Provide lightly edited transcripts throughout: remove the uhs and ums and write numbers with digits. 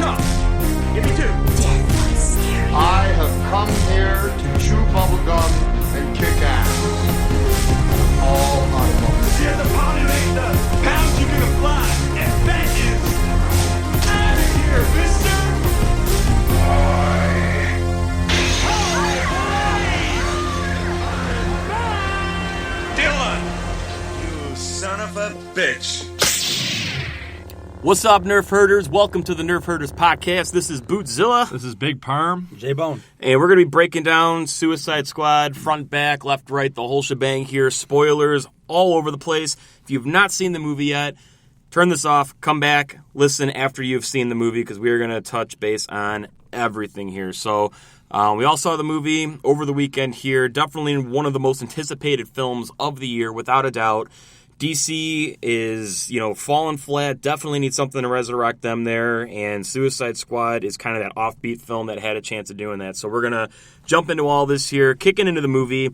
Tom, give me 2. I have come here to chew bubblegum and kick ass. All I want. Yeah, the pounding ain't the pounds you can apply. And that is out of here, mister. Dylan, you son of a bitch. What's up, Nerf Herders? Welcome to the Nerf Herders podcast. This is Bootzilla. This is Big Perm. J-Bone. And we're going to be breaking down Suicide Squad, front, back, left, right, the whole shebang here. Spoilers all over the place. If you've not seen the movie yet, turn this off, come back, listen after you've seen the movie, because we are going to touch base on everything here. So we all saw the movie over the weekend here. Definitely one of the most anticipated films of the year, without a doubt. DC is, falling flat, definitely need something to resurrect them there, and Suicide Squad is kind of that offbeat film that had a chance of doing that. So we're going to jump into all this here, kicking into the movie.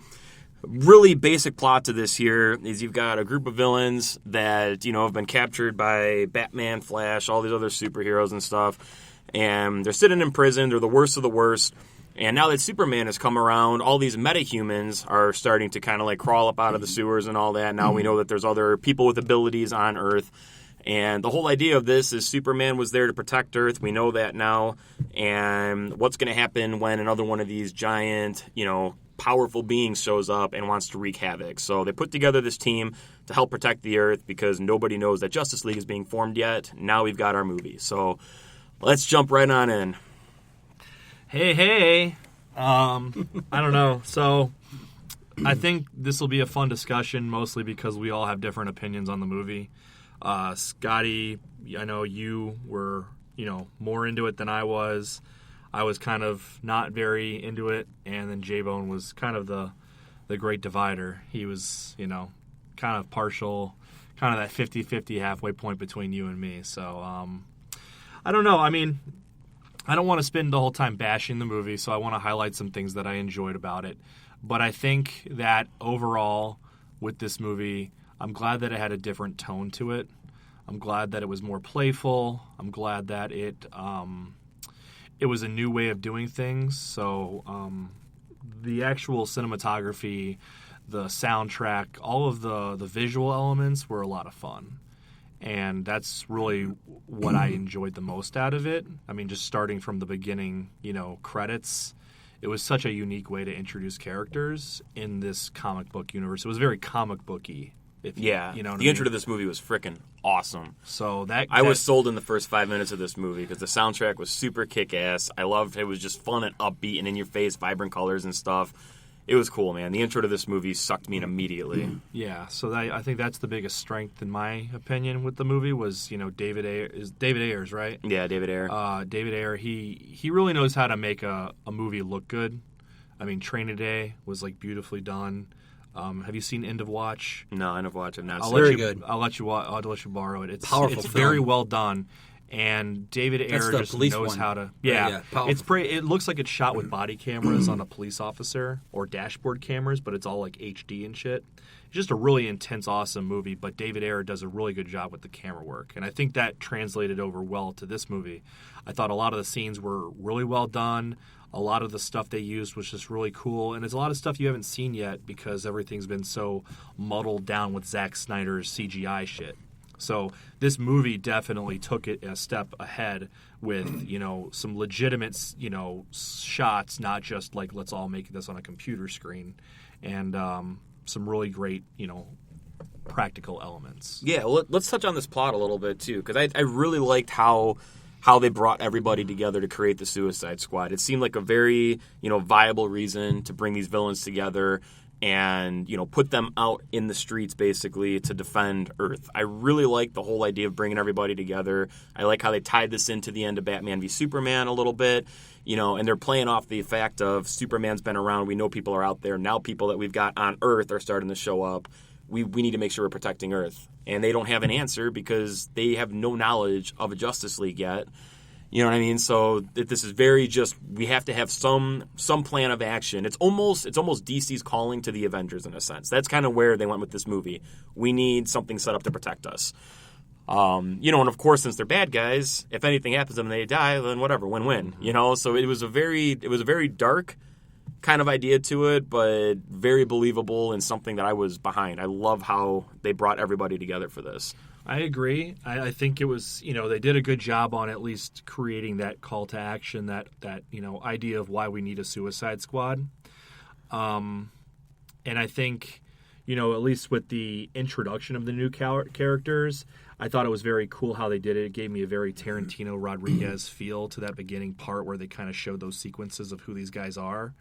Really basic plot to this here is you've got a group of villains that, have been captured by Batman, Flash, all these other superheroes and stuff, and they're sitting in prison. They're the worst of the worst. And now that Superman has come around, all these metahumans are starting to kind of crawl up out of the sewers and all that. Now we know that there's other people with abilities on Earth. And the whole idea of this is Superman was there to protect Earth. We know that now. And what's going to happen when another one of these giant, powerful beings shows up and wants to wreak havoc? So they put together this team to help protect the Earth because nobody knows that Justice League is being formed yet. Now we've got our movie. So let's jump right on in. Hey. I don't know. So I think this will be a fun discussion, mostly because we all have different opinions on the movie. Scotty, I know you were, more into it than I was. I was kind of not very into it, and then J-Bone was kind of the great divider. He was, kind of partial, kind of that 50-50 halfway point between you and me. So I don't know. I mean, I don't want to spend the whole time bashing the movie, so I want to highlight some things that I enjoyed about it. But I think that overall, with this movie, I'm glad that it had a different tone to it. I'm glad that it was more playful. I'm glad that it was a new way of doing things. So the actual cinematography, the soundtrack, all of the visual elements were a lot of fun. And that's really what I enjoyed the most out of it. I mean, just starting from the beginning, credits. It was such a unique way to introduce characters in this comic book universe. It was very comic booky. The intro to this movie was freaking awesome. So I was sold in the first 5 minutes of this movie because the soundtrack was super kick-ass. I loved it. It was just fun and upbeat and in your face, vibrant colors and stuff. It was cool, man. The intro to this movie sucked me in immediately. Yeah, so I think that's the biggest strength, in my opinion, with the movie was, David Ayers, right? Yeah, David Ayer. David Ayer, he really knows how to make a movie look good. I mean, Training Day was, beautifully done. Have you seen End of Watch? No, End of Watch I've not seen. Very good. I'll let you borrow it. It's powerful. It's very well done. And David Ayer just knows how to. Yeah, it looks like it's shot with body cameras on a police officer or dashboard cameras, but it's all HD and shit. It's just a really intense, awesome movie. But David Ayer does a really good job with the camera work, and I think that translated over well to this movie. I thought a lot of the scenes were really well done. A lot of the stuff they used was just really cool, and there's a lot of stuff you haven't seen yet because everything's been so muddled down with Zack Snyder's CGI shit. So this movie definitely took it a step ahead with, some legitimate, shots, not just let's all make this on a computer screen, and some really great, practical elements. Yeah, well, let's touch on this plot a little bit, too, because I really liked how they brought everybody together to create the Suicide Squad. It seemed like a very, viable reason to bring these villains together and, put them out in the streets, basically, to defend Earth. I really like the whole idea of bringing everybody together. I like how they tied this into the end of Batman v Superman a little bit, and they're playing off the fact of Superman's been around. We know people are out there. Now people that we've got on Earth are starting to show up. We need to make sure we're protecting Earth. And they don't have an answer because they have no knowledge of a Justice League yet. You know what I mean? So this is very just, we have to have some plan of action. It's almost DC's calling to the Avengers in a sense. That's kind of where they went with this movie. We need something set up to protect us. And of course, since they're bad guys, if anything happens to them and they die, then whatever, win-win. So it was a very dark kind of idea to it, but very believable and something that I was behind. I love how they brought everybody together for this. I agree. I think it was, they did a good job on at least creating that call to action, that idea of why we need a Suicide Squad. And I think, at least with the introduction of the new characters, I thought it was very cool how they did it. It gave me a very Tarantino Rodriguez feel to that beginning part where they kind of showed those sequences of who these guys are.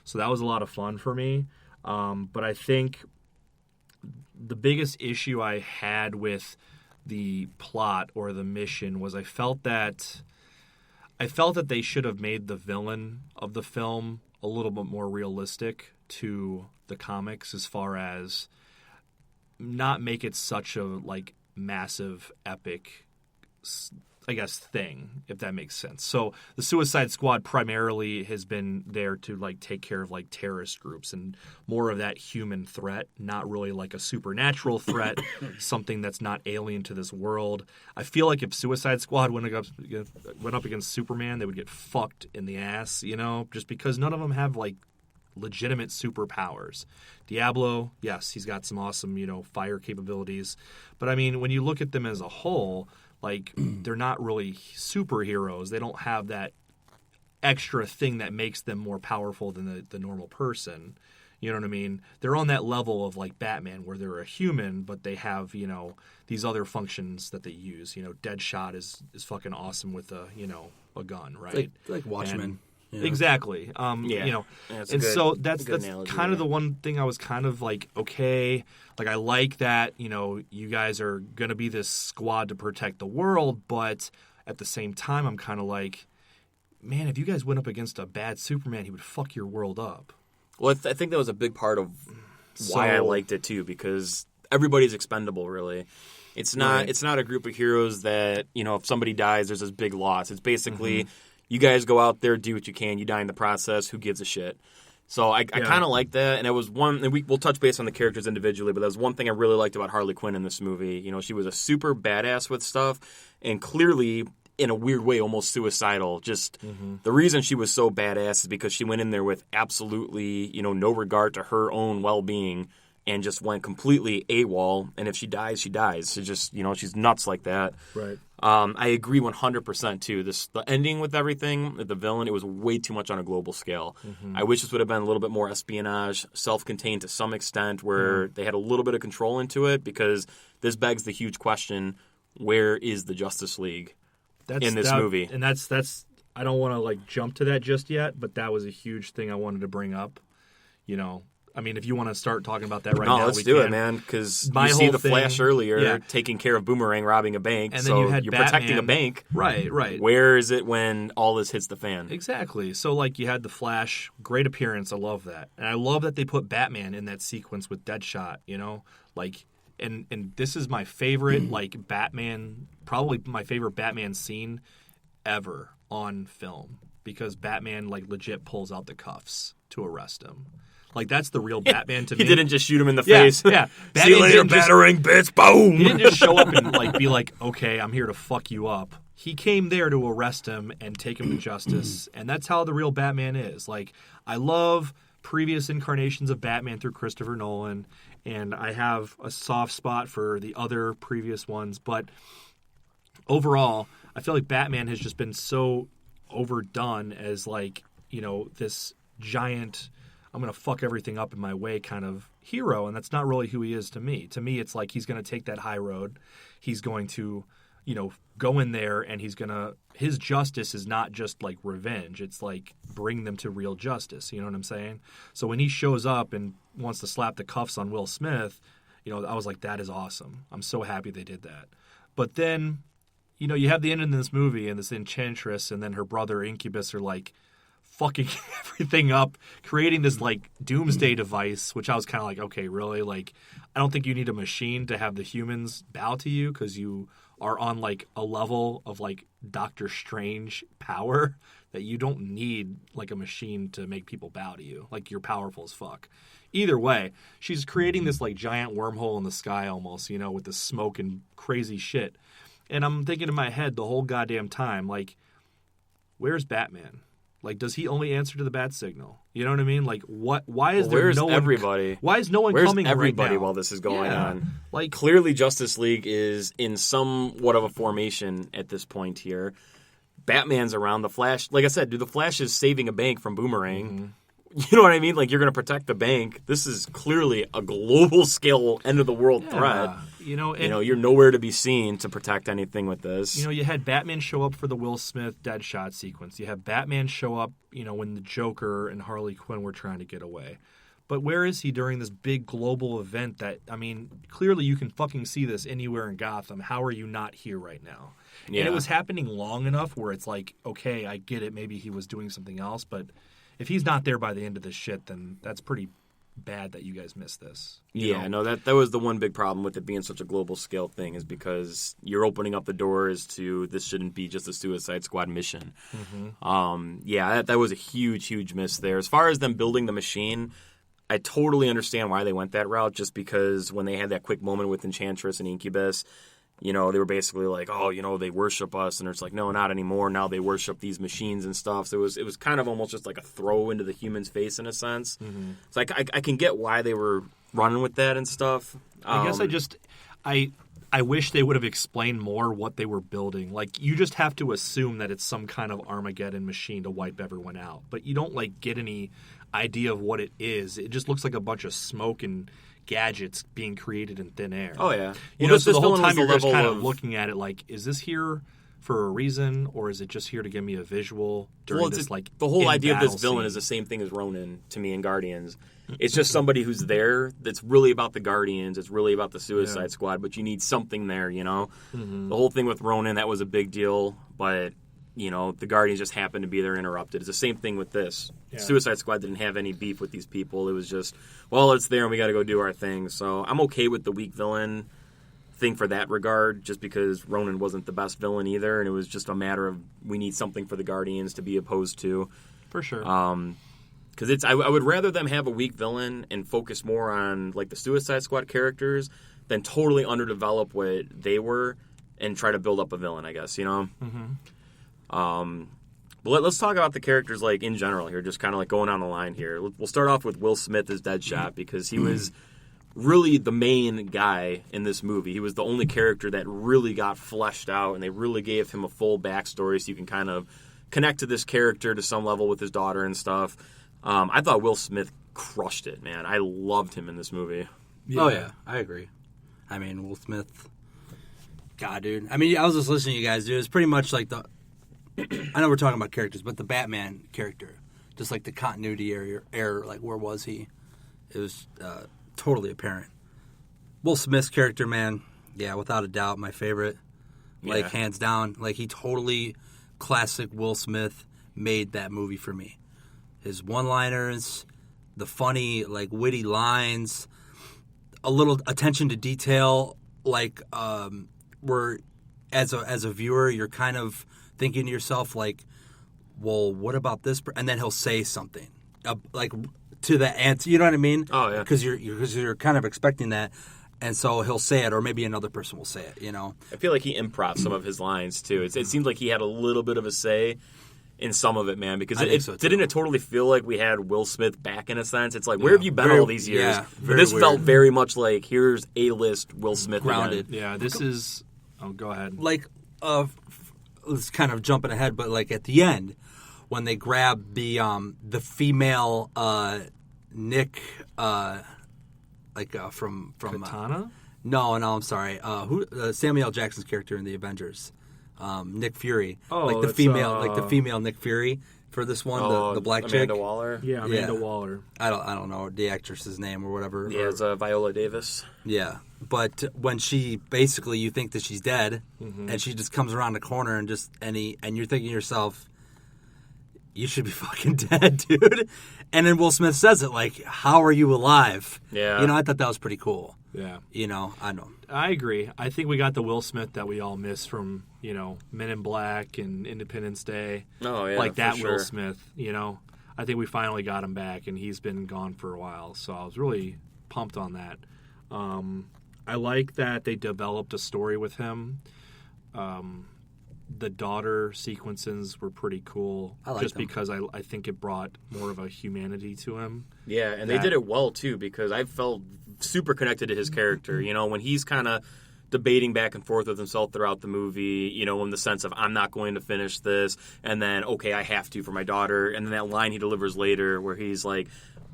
So that was a lot of fun for me. But I think the biggest issue I had with the plot or the mission was I felt that they should have made the villain of the film a little bit more realistic to the comics, as far as not make it such a massive epic, I guess, thing, if that makes sense. So the Suicide Squad primarily has been there to take care of terrorist groups and more of that human threat, not really a supernatural threat, something that's not alien to this world. I feel like if Suicide Squad went up against Superman, they would get fucked in the ass, just because none of them have legitimate superpowers. Diablo, yes, he's got some awesome, fire capabilities. But I mean, when you look at them as a whole, they're not really superheroes. They don't have that extra thing that makes them more powerful than the normal person. You know what I mean? They're on that level of Batman, where they're a human, but they have, these other functions that they use. Deadshot is fucking awesome with a gun, right? Like Watchmen. Exactly. So that's analogy, kind of the one thing I was kind of okay. I like that, you guys are going to be this squad to protect the world, but at the same time, I'm kind of man, if you guys went up against a bad Superman, he would fuck your world up. Well, I think that was a big part of why I liked it too, because everybody's expendable, really. It's not a group of heroes that, if somebody dies, there's this big loss. It's basically, you guys go out there, do what you can, you die in the process, who gives a shit? So I kind of like that, and it was one. And we'll touch base on the characters individually, but that was one thing I really liked about Harley Quinn in this movie. She was a super badass with stuff, and clearly, in a weird way, almost suicidal. Just the reason she was so badass is because she went in there with absolutely, no regard to her own well-being, and just went completely AWOL. And if she dies, she dies. She just, she's nuts like that. Right. I agree 100% too. The ending with everything, the villain, it was way too much on a global scale. I wish this would have been a little bit more espionage, self-contained to some extent, where they had a little bit of control into it, because this begs the huge question: where is the Justice League in this movie? And that's I don't want to jump to that just yet, but that was a huge thing I wanted to bring up. I mean, if you want to start talking about that now, let's do it, man. Because you see the Flash earlier taking care of Boomerang robbing a bank, and then you're protecting a bank. Right. Where is it when all this hits the fan? Exactly. So, you had the Flash, great appearance. I love that. And I love that they put Batman in that sequence with Deadshot, and this is my favorite, Batman, probably my favorite Batman scene ever on film, because Batman, legit pulls out the cuffs to arrest him. That's the real Batman to me. He didn't just shoot him in the face. Yeah. See you later, battering bitch. Boom. He didn't just show up and be okay, I'm here to fuck you up. He came there to arrest him and take him to justice, and that's how the real Batman is. I love previous incarnations of Batman through Christopher Nolan, and I have a soft spot for the other previous ones, but overall, I feel like Batman has just been so overdone as this giant, I'm going to fuck everything up in my way kind of hero, and that's not really who he is to me. To me, it's he's going to take that high road. He's going to, go in there, and his justice is not just revenge. It's bring them to real justice. You know what I'm saying? So when he shows up and wants to slap the cuffs on Will Smith, I was that is awesome. I'm so happy they did that. But then, you have the end of this movie, and this Enchantress and then her brother Incubus are fucking everything up, creating this doomsday device, which I was kind of okay, really? I don't think you need a machine to have the humans bow to you, because you are on like a level of like Doctor Strange power that you don't need like a machine to make people bow to you. Like you're powerful as fuck. Either way, she's creating this like giant wormhole in the sky almost, you know, with the smoke and crazy shit. And I'm thinking in my head the whole goddamn time, like, where's Batman? Like, does he only answer to the bat signal? You know what I mean? Like, what? Why is there where's no everybody? one? Why is no one Where's coming everybody right now? while this is going on? Like, Clearly, Justice League is in somewhat of a formation at this point here. Batman's around. The Flash, like I said, the Flash is saving a bank from Boomerang. Mm-hmm. You know what I mean? Like, you're going to protect the bank. This is clearly a global scale, end of the world threat. you know, and, You're nowhere to be seen to protect anything with this. You know, you had Batman show up for the Will Smith Deadshot sequence. You have Batman show up, you know, when the Joker and Harley Quinn were trying to get away. But where is he during this big global event that, I mean, clearly you can fucking see this anywhere in Gotham. How are you not here right now? Yeah. And it was happening long enough where it's like, okay, I get it. Maybe he was doing something else. But if he's not there by the end of this shit, then that's pretty bad that you guys missed this. Yeah, no, that was the one big problem with it being such a global scale thing is because you're opening up the doors to this shouldn't be just a Suicide Squad mission. Yeah, that was a huge miss there. As far as them building the machine, I totally understand why they went that route just because when they had that quick moment with Enchantress and Incubus, you know, they were basically like, oh, you know, they worship us. And it's like, no, not anymore. Now they worship these machines and stuff. So it was kind of almost just like a throw into the human's face in a sense. So I can get why they were running with that and stuff. I guess I wish they would have explained more what they were building. Like, you just have to assume that it's some kind of Armageddon machine to wipe everyone out. But you don't, like, get any idea of what it is. It just looks like a bunch of smoke and gadgets being created in thin air. Oh, yeah. You Well, know, this so the whole villain was time the you're just level kind of of- looking at it like, is this here for a reason, or is it just here to give me a visual during Well, this, like, the whole idea of this in-battle villain scene? is the same thing as Ronan to me in Guardians. It's just somebody who's there that's really about the Guardians. It's really about the Suicide Squad, but you need something there, you know? The whole thing with Ronan, that was a big deal, but, you know, the Guardians just happened to be there interrupted. It's the same thing with this. Suicide Squad didn't have any beef with these people. It was just, well, it's there and we got to go do our thing. So I'm okay with the weak villain thing for that regard, just because Ronan wasn't the best villain either, and it was just a matter of we need something for the Guardians to be opposed to. For sure. Because I would rather them have a weak villain and focus more on like the Suicide Squad characters than totally underdevelop what they were and try to build up a villain, I guess, you know? But let's talk about the characters like in general here, just kind of like going on the line here. We'll start off with Will Smith as Deadshot because he was really the main guy in this movie. He was the only character that really got fleshed out, and they really gave him a full backstory so you can kind of connect to this character to some level with his daughter and stuff. I thought Will Smith crushed it, man. I loved him in this movie. Oh, yeah. I agree. I mean, Will Smith... God, dude. I mean, I was just listening to you guys, dude. It's pretty much like the... I know we're talking about characters, but the Batman character. Just like the continuity error, like, where was he? It was totally apparent. Will Smith's character, man, yeah, without a doubt, my favorite. Like, hands down. Like, he totally... Classic Will Smith made that movie for me. His one-liners, the funny, like, witty lines, a little attention to detail, like, where as a viewer, you're kind of thinking to yourself, like, well, what about this? And then he'll say something, like, to the answer, you know what I mean? Oh, yeah. Because you're kind of expecting that, and so he'll say it, or maybe another person will say it, you know? I feel like he improv some of his lines, too. It seemed like he had a little bit of a say in some of it, man, because I think so, too. didn't it totally feel like we had Will Smith back in a sense? It's like, where have you been all these years? Yeah, But very this weird. felt very much like, here's A-list Will Smith Grounded. again. Yeah, this is... Oh, go ahead. Like, let's kind of jumping ahead, but like at the end, when they grab the female Nick, from Katana? No, I'm sorry. Samuel L. Jackson's character in the Avengers, Nick Fury. Oh, like the it's, female Nick Fury for this one, the black chick. Amanda Waller. Yeah, Amanda Yeah. Waller. I don't know the actress's name or whatever. Yeah, it's Viola Davis. Yeah, but when she basically, you think that she's dead, Mm-hmm. and she just comes around the corner and you're thinking to yourself, you should be fucking dead, dude. And then Will Smith says it like, how are you alive? Yeah. You know, I thought that was pretty cool. Yeah. You know, I know. I agree. I think we got the Will Smith that we all miss from, you know, Men in Black and Independence Day. Oh, yeah, like that for sure. Will Smith, you know. I think we finally got him back, and he's been gone for a while. So I was really pumped on that. I like that they developed a story with him. The daughter sequences were pretty cool. I like just them. because I think it brought more of a humanity to him. Yeah, and they did it well, too, because I felt super connected to his character. You know, when he's kind of debating back and forth with himself throughout the movie, you know, in the sense of, I'm not going to finish this, and then, okay, I have to for my daughter. And then that line he delivers later where he's like,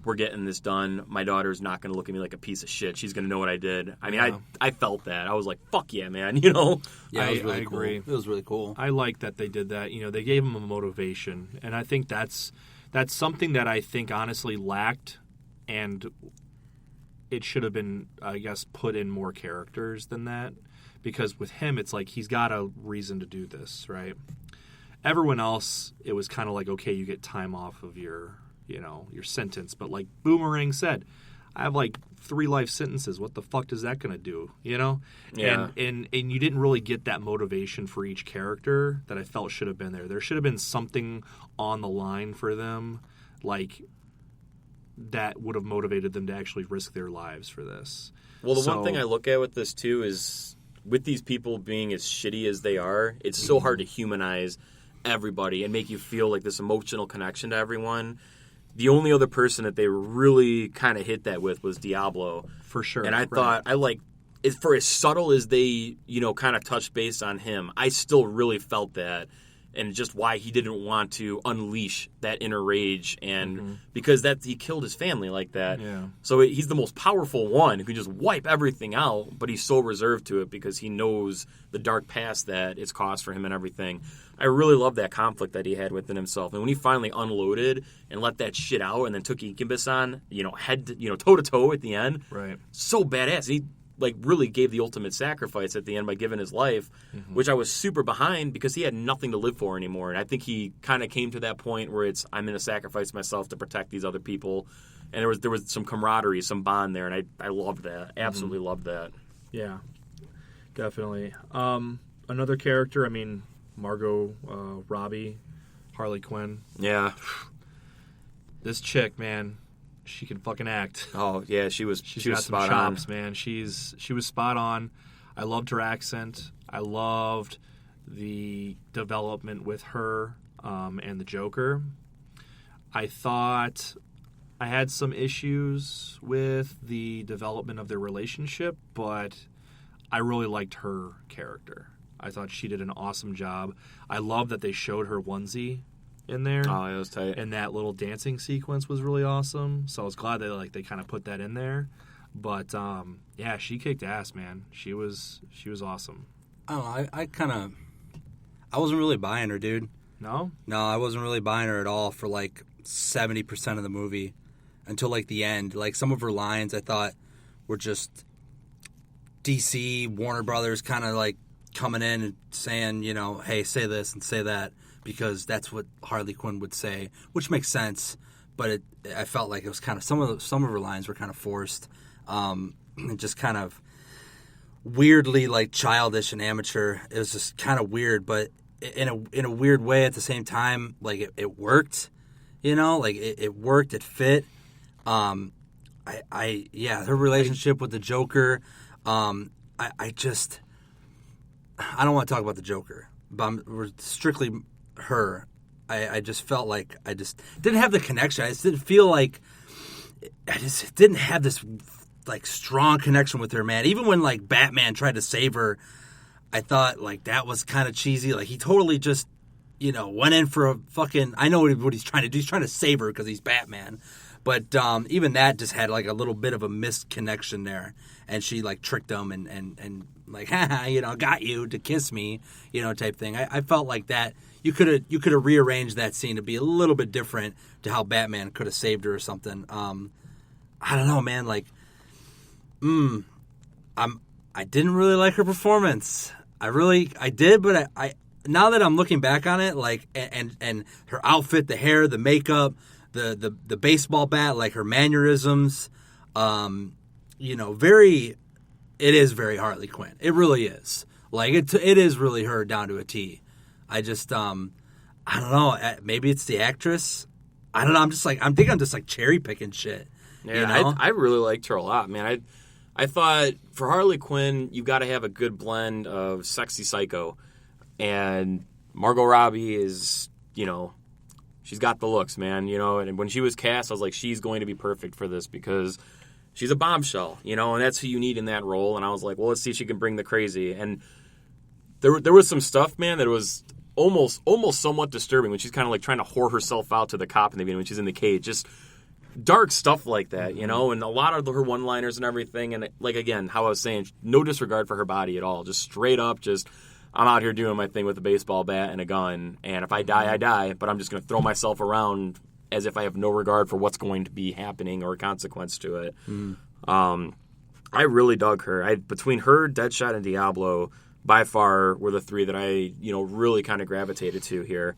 we're getting this done. My daughter's not going to look at me like a piece of shit. She's going to know what I did. I mean, Yeah. I felt that. I was like, fuck yeah, man, you know? Yeah, it was I really cool. agree. It was really cool. I like that they did that. You know, they gave him a motivation, and I think that's something that I think honestly lacked, and it should have been, I guess, put in more characters than that. Because with him, it's like he's got a reason to do this, right? Everyone else, it was kind of like, okay, you get time off of your, you know, your sentence. But like Boomerang said, I have like 3 life sentences. What the fuck is that going to do? You know? Yeah. And you didn't really get that motivation for each character that I felt should have been there. There should have been something on the line for them, like that would have motivated them to actually risk their lives for this. Well, the So- one thing I look at with this, too, is with these people being as shitty as they are, it's so hard to humanize everybody and make you feel like this emotional connection to everyone. The only other person that they really kind of hit that with was Diablo. For sure. And I right. thought, for as subtle as they, you know, kind of touched base on him, I still really felt that. And just why he didn't want to unleash that inner rage, and because he killed his family like that. Yeah. So he's the most powerful one who can just wipe everything out, but he's so reserved to it because he knows the dark past that it's caused for him and everything. I really love that conflict that he had within himself, and when he finally unloaded and let that shit out, and then took Incubus on, you know, toe to toe at the end, Right. so badass. He really gave the ultimate sacrifice at the end by giving his life, which I was super behind because he had nothing to live for anymore. And I think he kind of came to that point where I'm going to sacrifice myself to protect these other people. And there was some camaraderie, some bond there, and I loved that. Absolutely loved that. Yeah, definitely. Another character, I mean, Margot Robbie, Harley Quinn. Yeah. This chick, man, she can fucking act. Oh yeah, she was She's she was got some spot chops, on. man. She was spot on. I loved her accent. I loved the development with her and the Joker. I thought I had some issues with the development of their relationship, but I really liked her character. I thought she did an awesome job. I love that they showed her onesie in there. Oh, it was tight. And that little dancing sequence was really awesome. So I was glad that they kind of put that in there. But yeah, she kicked ass, man. She was awesome. I don't know. I wasn't really buying her, dude. No? No, I wasn't really buying her at all for like 70% of the movie until like the end. Like some of her lines I thought were just DC, Warner Brothers kind of like coming in and saying, you know, hey, say this and say that because that's what Harley Quinn would say, which makes sense. But I felt like it was kind of some of her lines were kind of forced, and just kind of weirdly like childish and amateur. It was just kind of weird, but in a weird way at the same time. Like it worked, you know, like it worked. It fit. Her relationship with the Joker. I don't want to talk about the Joker, but we're strictly her. I just felt like I just didn't have the connection. I just didn't feel like I just didn't have this like strong connection with her, man. Even when like Batman tried to save her, I thought like that was kind of cheesy. Like he totally just, you know, went in for a fucking. I know what he's trying to do. He's trying to save her because he's Batman. But even that just had like a little bit of a misconnection there, and she like tricked him and like, haha, you know, got you to kiss me, you know, type thing. I felt like that you could have rearranged that scene to be a little bit different to how Batman could have saved her or something. I don't know, man. Like, I didn't really like her performance. I did, but now that I'm looking back on it, like, and her outfit, the hair, the makeup, the baseball bat, like her mannerisms, it is very Harley Quinn. It really is. Like, it is really her down to a T. I just, I don't know. Maybe it's the actress. I don't know. I'm just like cherry picking shit. Yeah, I really liked her a lot, man. I thought for Harley Quinn, you got to have a good blend of sexy psycho, and Margot Robbie is, she's got the looks, man. And when she was cast, I was like, she's going to be perfect for this because she's a bombshell, and that's who you need in that role. And I was like, well, let's see if she can bring the crazy. And there was some stuff, man, that was almost somewhat disturbing when she's kind of like trying to whore herself out to the cop in the beginning when she's in the cage. Just dark stuff like that, and a lot of her one-liners and everything. And like, again, how I was saying, no disregard for her body at all. Just straight up, I'm out here doing my thing with a baseball bat and a gun. And if I die, I die. But I'm just going to throw myself around as if I have no regard for what's going to be happening or a consequence to it. I really dug her. Between her, Deadshot, and Diablo, by far were the three that I, really kind of gravitated to here.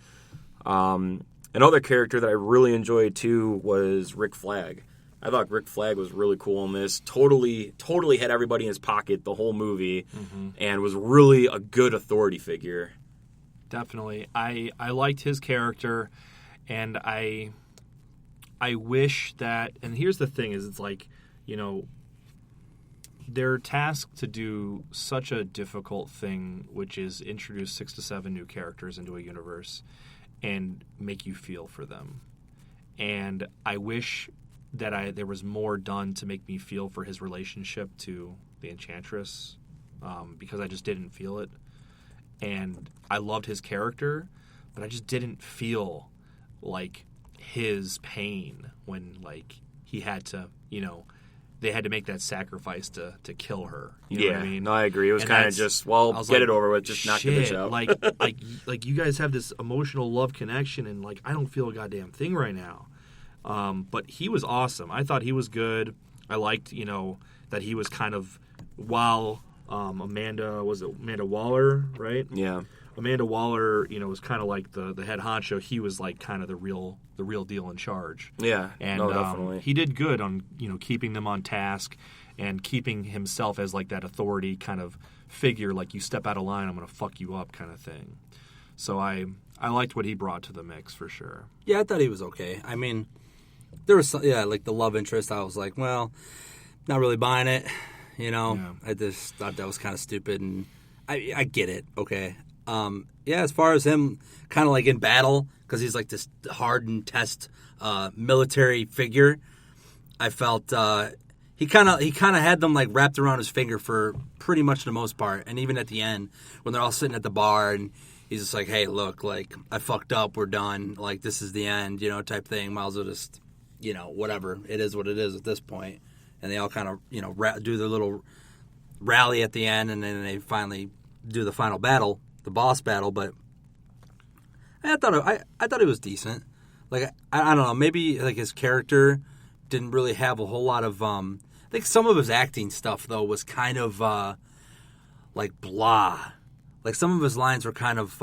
Another character that I really enjoyed, too, was Rick Flag. I thought Rick Flag was really cool in this. Totally had everybody in his pocket the whole movie, and was really a good authority figure. Definitely. I liked his character, and I wish that... And here's the thing, is it's like, they're tasked to do such a difficult thing, which is introduce 6 to 7 new characters into a universe and make you feel for them. And I wish that there was more done to make me feel for his relationship to the Enchantress, because I just didn't feel it. And I loved his character, but I just didn't feel like his pain when like he had to, they had to make that sacrifice to kill her. You know what I mean? No, I agree. It was kind of just, get it over with, just knock the bitch out. like you guys have this emotional love connection, and like I don't feel a goddamn thing right now. But he was awesome. I thought he was good. I liked, that he was kind of, while Amanda Waller, right? Yeah. Amanda Waller, was kind of like the head honcho. He was like kind of the real deal in charge. Yeah, and definitely. He did good on keeping them on task and keeping himself as like that authority kind of figure. Like, you step out of line, I'm going to fuck you up kind of thing. So I liked what he brought to the mix for sure. Yeah, I thought he was okay. I mean, there was like the love interest. I was like, well, not really buying it. Yeah. I just thought that was kind of stupid, and I get it. Okay. As far as him kind of like in battle, because he's like this hardened test military figure, I felt he kind of had them like wrapped around his finger for pretty much the most part. And even at the end, when they're all sitting at the bar and he's just like, hey, look, like, I fucked up, we're done, like, this is the end, type thing. Might as well just, whatever, it is what it is at this point. And they all kind of, do their little rally at the end, and then they finally do the final battle, the boss battle. But I thought it was decent. Like, I don't know, maybe like his character didn't really have a whole lot of I think some of his acting stuff though was kind of like blah. Like, some of his lines were kind of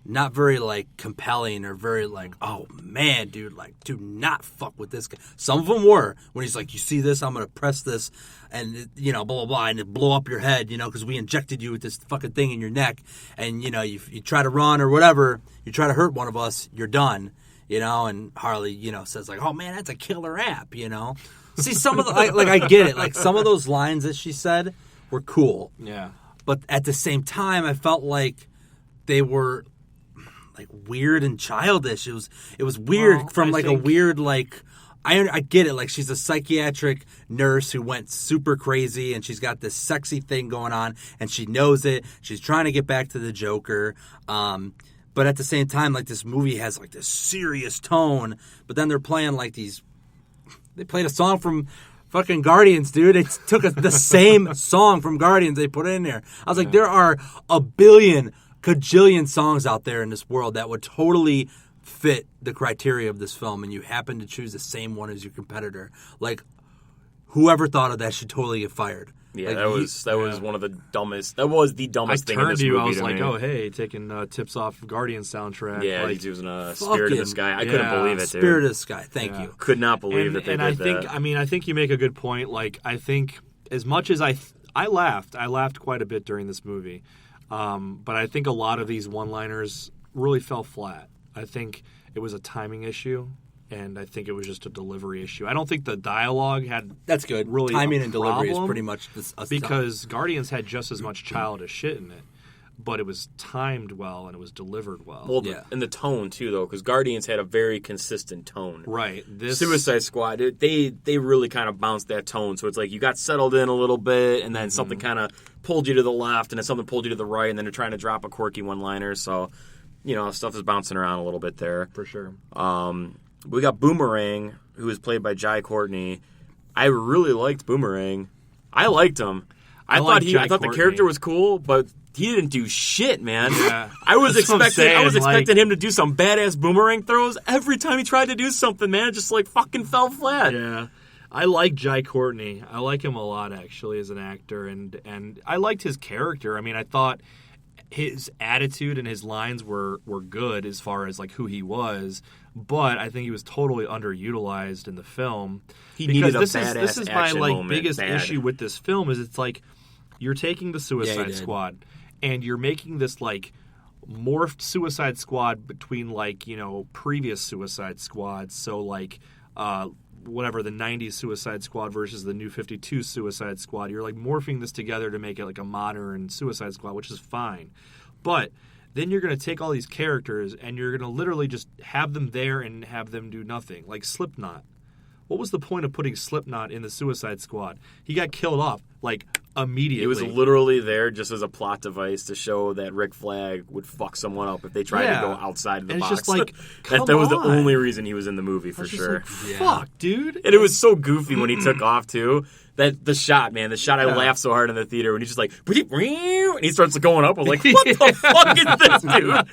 not very like compelling or very like, oh man, dude, like, do not fuck with this guy. Some of them were, when he's like, you see this, I'm gonna press this, and blah blah blah, and it blow up your head, because we injected you with this fucking thing in your neck, and you try to run or whatever, you try to hurt one of us, you're done, and Harley, says like, oh man, that's a killer app, See, some of the I get it, like, some of those lines that she said were cool, Yeah. but at the same time, I felt like they were like weird and childish. It was weird a weird, like, I get it. Like, she's a psychiatric nurse who went super crazy, and she's got this sexy thing going on, and she knows it. She's trying to get back to the Joker. But at the same time, like, this movie has like this serious tone, but then they're playing like they played a song from fucking Guardians, dude. They took the same song from Guardians, they put it in there. I was like, there are a billion, cajillion songs out there in this world that would totally fit the criteria of this film, and you happen to choose the same one as your competitor. Like, whoever thought of that should totally get fired. Yeah, Like, that was one of the dumbest. That was the I dumbest thing in turned this to you. movie I was to like, me. "Oh, hey, taking tips off Guardian soundtrack." Yeah, like, he's using a Spirit of the fucking- Sky. I couldn't yeah, believe it, dude. Spirit of the Sky. Thank Yeah. you. Could not believe that they and did I think, that. I mean, I think you make a good point. Like, I think as much as I laughed quite a bit during this movie, but I think a lot of these one-liners really fell flat. I think it was a timing issue, and I think it was just a delivery issue. I don't think the dialogue had That's good. really Timing a and delivery is problem pretty much because Guardians had just as much childish shit in it, but it was timed well and it was delivered well. Well, Yeah. and the tone too, though, because Guardians had a very consistent tone. Right. This Suicide Squad, they really kind of bounced that tone. So it's like you got settled in a little bit, and then something kind of pulled you to the left, and then something pulled you to the right, and then they're trying to drop a quirky one-liner. So, stuff is bouncing around a little bit there. for sure. We got Boomerang, who is played by Jai Courtney. I really liked Boomerang. I liked him. I like thought Jai the Courtney. character was cool, but he didn't do shit, man. Yeah. I was That's what I'm expecting saying, him to do some badass boomerang throws every time he tried to do something, man. It just like fucking fell flat. Yeah. I like Jai Courtney. I like him a lot, actually, as an actor, and I liked his character. I mean, I thought his attitude and his lines were good as far as like who he was, but I think he was totally underutilized in the film. He Because needed a this badass is my action like moment, biggest bad. issue with this film is it's like you're taking the Yeah, Suicide he did. Squad and you're making this like morphed Suicide Squad between like previous Suicide Squads. So like whatever the 90s Suicide Squad versus the new 52 Suicide Squad. You're like morphing this together to make it like a modern Suicide Squad, which is fine. But then you're going to take all these characters and you're going to literally just have them there and have them do nothing. Like Slipknot. What was the point of putting Slipknot in the Suicide Squad? He got killed off like immediately. It was literally there just as a plot device to show that Rick Flag would fuck someone up if they tried Yeah. to go outside of the And it's box. just like, that come was the on. only reason he was in the movie for I was just sure. like, fuck, dude. And it was so goofy when he took off too. That the shot, man, I laughed so hard in the theater when he's just like, and he starts going up. I was like, what the fuck is this, dude?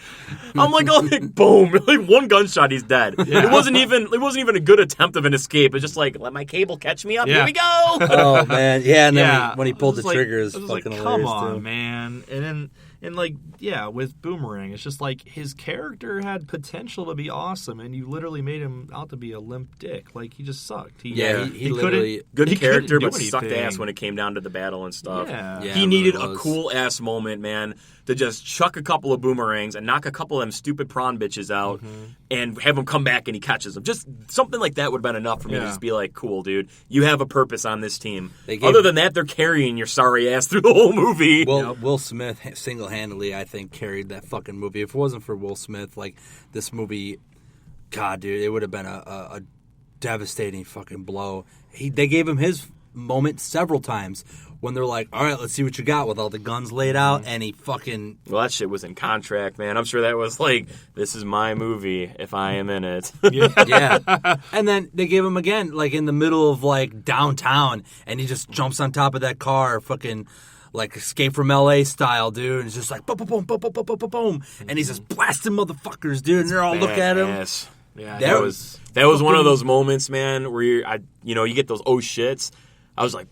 I'm like, oh, like, boom, like one gunshot, he's dead. It wasn't even a good attempt of an escape. It's just like, let my cable catch me up. Yeah. Here we go. Oh man, yeah. And then Yeah, when he pulled the I was like- trigger, is I was fucking like, hilarious come on, too. man. And like, yeah, with Boomerang, it's just like his character had potential to be awesome, and you literally made him out to be a limp dick. Like he just sucked. Yeah, he couldn't- literally- Good he character, couldn't but do sucked anything. ass when it came down to the battle and stuff. Yeah. Yeah, He it needed really a was. cool ass moment, man, to just chuck a couple of boomerangs and knock a couple of them stupid prawn bitches out and have him come back and he catches them. Just something like that would have been enough for me to Yeah. just be like, cool, dude. You have a purpose on this team. They gave- Other than that, they're carrying your sorry ass through the whole movie. Well, Will Smith single-handedly, I think, carried that fucking movie. If it wasn't for Will Smith, like this movie, God, dude, it would have been a devastating fucking blow. They gave him his moment several times when they're like, "All right, let's see what you got," with all the guns laid out, and he fucking Well, that shit was in contract, man. I'm sure that was like, this is my movie if I am in it. yeah. And then they gave him again, like in the middle of like downtown, and he just jumps on top of that car, fucking. Like Escape from L.A. style, dude. And it's just like boom, boom, boom, boom, boom, boom, boom, boom, boom, and he's just blasting motherfuckers, dude. And they're all look at him. Badass. Yeah, That was That was one of those moments, man, where you get those oh shits. I was like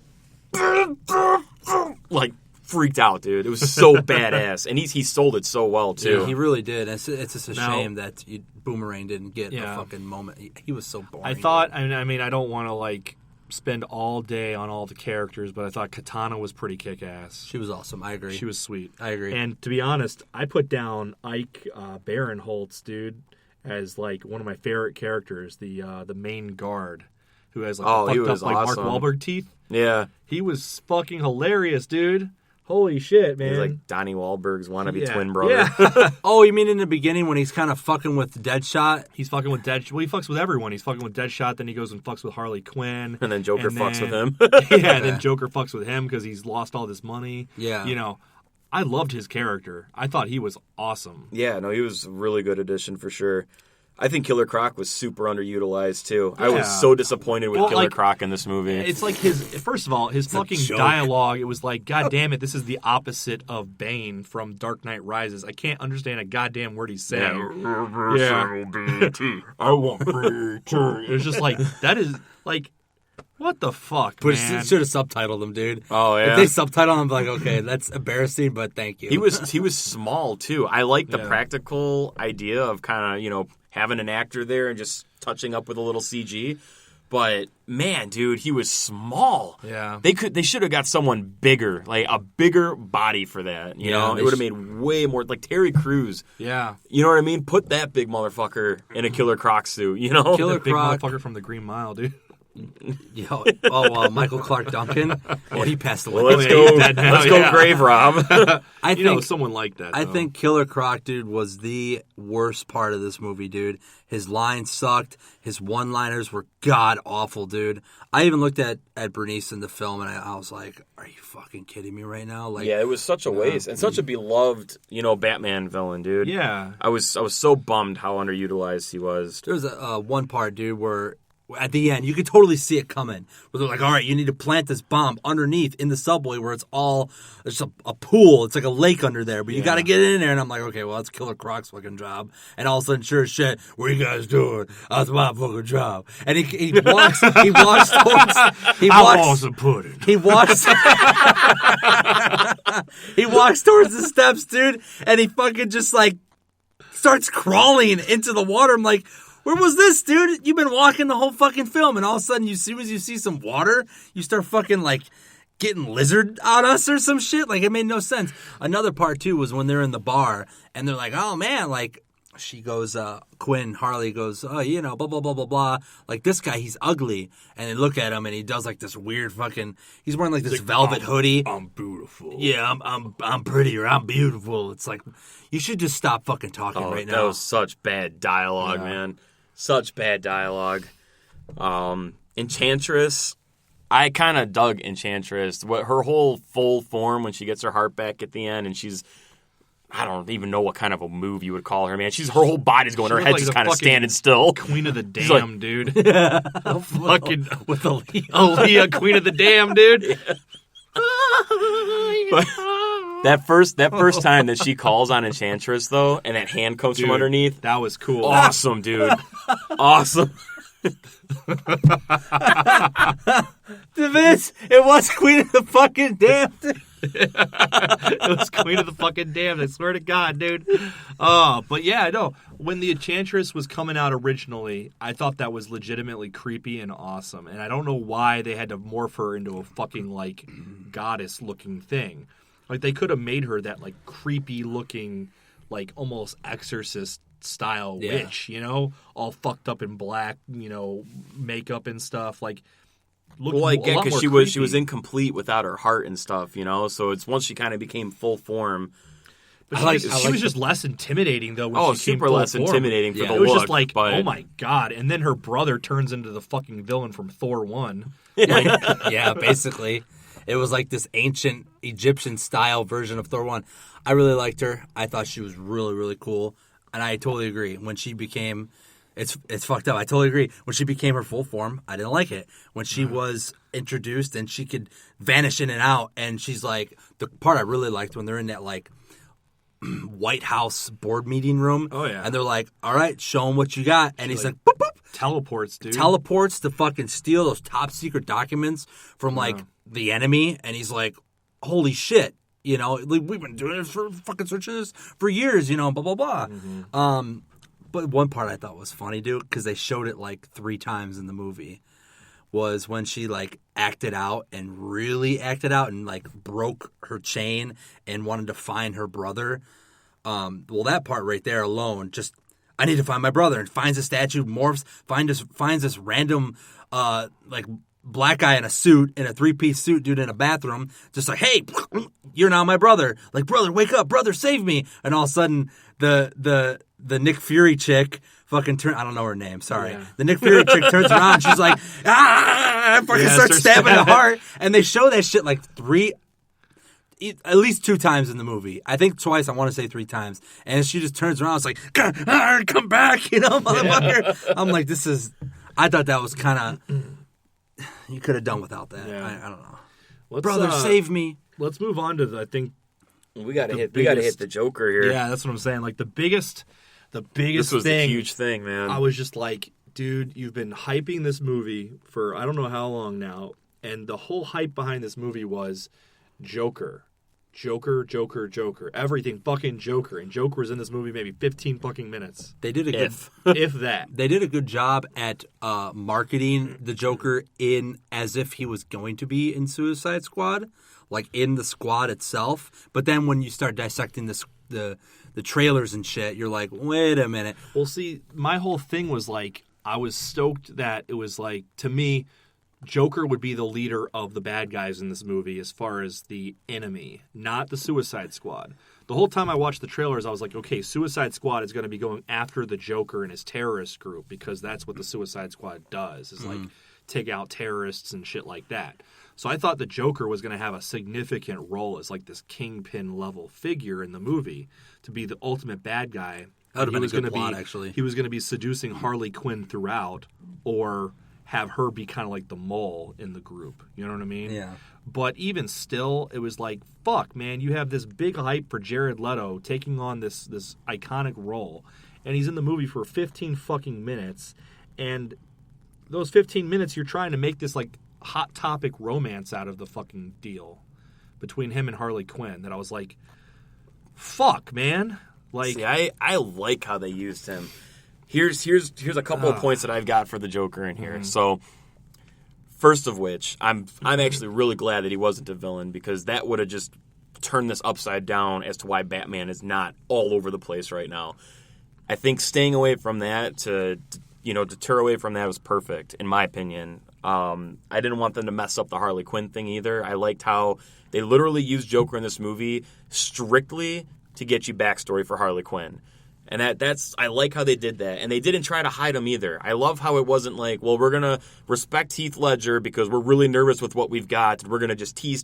freaked out, dude. It was so badass, and he sold it so well too. He really did. It's just a Now- shame that Boomerang didn't get Yeah. a fucking moment. He was so boring. I thought. I mean, I don't want to like spend all day on all the characters, but I thought Katana was pretty kick-ass. she was awesome. I agree. She was sweet. I agree. And to be honest, I put down Ike Barinholtz, dude, as like one of my favorite characters, the main guard, who has like Oh, he fucked was up like awesome. Mark Wahlberg teeth. Yeah, He was fucking hilarious, dude. Holy shit, man! he's like Donnie Wahlberg's wannabe Yeah. twin brother. Yeah. Oh, you mean in the beginning when he's kind of fucking with Deadshot? He's fucking with Deadshot. Well, he fucks with everyone. He's fucking with Deadshot, then he goes and fucks with Harley Quinn. And then Joker fucks with him. Yeah, and then Joker fucks with him because he's lost all this money. Yeah. I loved his character. I thought he was awesome. Yeah, no, he was a really good addition for sure. I think Killer Croc was super underutilized too. I was Yeah. so disappointed with Well, Killer like, Croc in this movie. It's like first of all, his fucking joke. dialogue, it was like, God damn it, this is the opposite of Bane from Dark Knight Rises. I can't understand a goddamn word he's saying. Yeah. I want BT. It was just like, that is, like, What the fuck, But man? should have subtitled them, dude. Oh, yeah. If they subtitle them, I'm like, okay, that's embarrassing, but thank you. He was small too. I like the Yeah. practical idea of kind of having an actor there and just touching up with a little CG. But man, dude, he was small. Yeah. They should have got someone bigger, like a bigger body for that. You know, they it would have made way more, like Terry Crews. Yeah. You know what I mean? Put that big motherfucker in a Killer Croc suit. You know, Killer The big Croc. motherfucker from the Green Mile, dude. Michael Clark Duncan. Well, he passed away. Well, let's yeah, go. he's dead now, Let's go, yeah. Grave Rob. I You know, think someone like that. I though. think Killer Croc, dude, was the worst part of this movie, dude. His lines sucked. His one-liners were god awful, dude. I even looked at Bernice in the film, and I was like, "Are you fucking kidding me right now?" Like, Yeah, it was such a waste and such a beloved, Batman villain, dude. Yeah. I was so bummed how underutilized he was. there was a one part, dude, where at the end you could totally see it coming. Where they're like, "All right, you need to plant this bomb underneath in the subway where it's a pool. It's like a lake under there, but you got to get in there." And I'm like, "Okay, well, that's Killer Croc's fucking job." And all of a sudden, sure as shit, "What are you guys doing? That's my fucking job." And he walks towards pudding. he walks he walks towards the steps, dude, and he fucking just like starts crawling into the water. I'm like, where was this, dude? You've been walking the whole fucking film, and all of a sudden, as soon as you see some water, you start fucking like getting lizard on us or some shit. Like, it made no sense. Another part too was when they're in the bar and they're like, "Oh man," like she goes, Harley goes, "Oh, blah blah blah blah blah. Like this guy, he's ugly." And they look at him, and he does like this weird fucking. He's wearing like this velvet hoodie. I'm beautiful. Yeah, I'm pretty or I'm beautiful. It's like, you should just stop fucking talking right That now. was such bad dialogue, man. Such bad dialogue. Enchantress, I kind of dug Enchantress. Her whole full form when she gets her heart back at the end, and I don't even know what kind of a move you would call her, man. Her whole body's going, her head's like just the kind of fucking standing still. Queen of the She's like- Dam, dude. Fucking with the lead. Aaliyah, Queen of the Dam, dude. That first time that she calls on Enchantress, though, and that hand comes from Dude, underneath, That was cool. awesome, dude. Awesome. It was Queen of the fucking Damn. It was Queen of the fucking Damned. I swear to God, dude. But yeah, no. When the Enchantress was coming out originally, I thought that was legitimately creepy and awesome. And I don't know why they had to morph her into a fucking like goddess-looking thing. Like they could have made her that like creepy-looking, like almost exorcist style witch, all fucked up in black, makeup and stuff. Like, Well, I get because because she was incomplete without her heart and stuff, So it's once she kind of became full form. But she was just less intimidating though. When she came super full less form. intimidating for the It was look. just like, but oh my God! And then her brother turns into the fucking villain from Thor 1. Yeah, basically. It was like this ancient Egyptian style version of Thor 1. I really liked her. I thought she was really, really cool. And I totally agree. When she became, it's fucked up. I totally agree. When she became her full form, I didn't like it. When she was introduced and she could vanish in and out, and she's like, the part I really liked when they're in that like White House board meeting room. Oh, yeah. And they're like, "All right, show him what you got." And he's like, boop, boop. Teleports, dude. Teleports to fucking steal those top secret documents from like the enemy, and he's like, "Holy shit!" Like, we've been doing this for fucking searching this for years, blah blah blah. But one part I thought was funny, dude, because they showed it like 3 times in the movie, was when she like acted out and really acted out and like broke her chain and wanted to find her brother. Well, that part right there alone, just I need to find my brother, and finds a statue, morphs, finds this random like black guy in a suit, in a 3-piece suit, dude, in a bathroom, just like, "Hey, you're now my brother." Like, "Brother, wake up, brother, save me!" And all of a sudden, the Nick Fury chick fucking I don't know her name, sorry. Yeah. The Nick Fury chick turns around, and she's like, "Ah!" and fucking starts stabbing the heart, and they show that shit like at least 2 times in the movie. I think twice. I want to say 3 times. And she just turns around. It's like, "Come back, motherfucker." Yeah. I'm like, I thought that was kind of. You could have done without that. Yeah. I don't know. Let's, Brother, save me. Let's move on to I think. we got to hit biggest- the Joker here. Yeah, that's what I'm saying. Like the biggest this was thing. the huge thing, man. I was just like, dude, you've been hyping this movie for I don't know how long now, and the whole hype behind this movie was Joker. Joker, Joker, Joker. Everything fucking Joker. And Joker was in this movie maybe 15 fucking minutes. They did a good If that. They did a good job at marketing the Joker in as if he was going to be in Suicide Squad, like in the squad itself. But then when you start dissecting the trailers and shit, you're like, wait a minute. Well, see, my whole thing was like, I was stoked that it was like, to me, Joker would be the leader of the bad guys in this movie as far as the enemy, not the Suicide Squad. The whole time I watched the trailers, I was like, okay, Suicide Squad is going to be going after the Joker and his terrorist group because that's what the Suicide Squad does, is like take out terrorists and shit like that. So I thought the Joker was going to have a significant role as like this kingpin level figure in the movie to be the ultimate bad guy. That would have been a good gonna plot, be, actually. He was going to be seducing Harley Quinn throughout, or have her be kind of like the mole in the group. You know what I mean? Yeah. But even still, it was like, fuck, man, you have this big hype for Jared Leto taking on this iconic role, and he's in the movie for 15 fucking minutes, and those 15 minutes you're trying to make this like hot topic romance out of the fucking deal between him and Harley Quinn that I was like, fuck, man. Like, See, I like how they used him. Here's a couple of points that I've got for the Joker in here. So, first of which, I'm actually really glad that he wasn't a villain, because that would have just turned this upside down as to why Batman is not all over the place right now. I think staying away from that to deter away from that was perfect, in my opinion. I didn't want them to mess up the Harley Quinn thing either. I liked how they literally used Joker in this movie strictly to get you backstory for Harley Quinn. And I like how they did that. And they didn't try to hide him either. I love how it wasn't like, well, we're going to respect Heath Ledger because we're really nervous with what we've got, and we're going to just tease,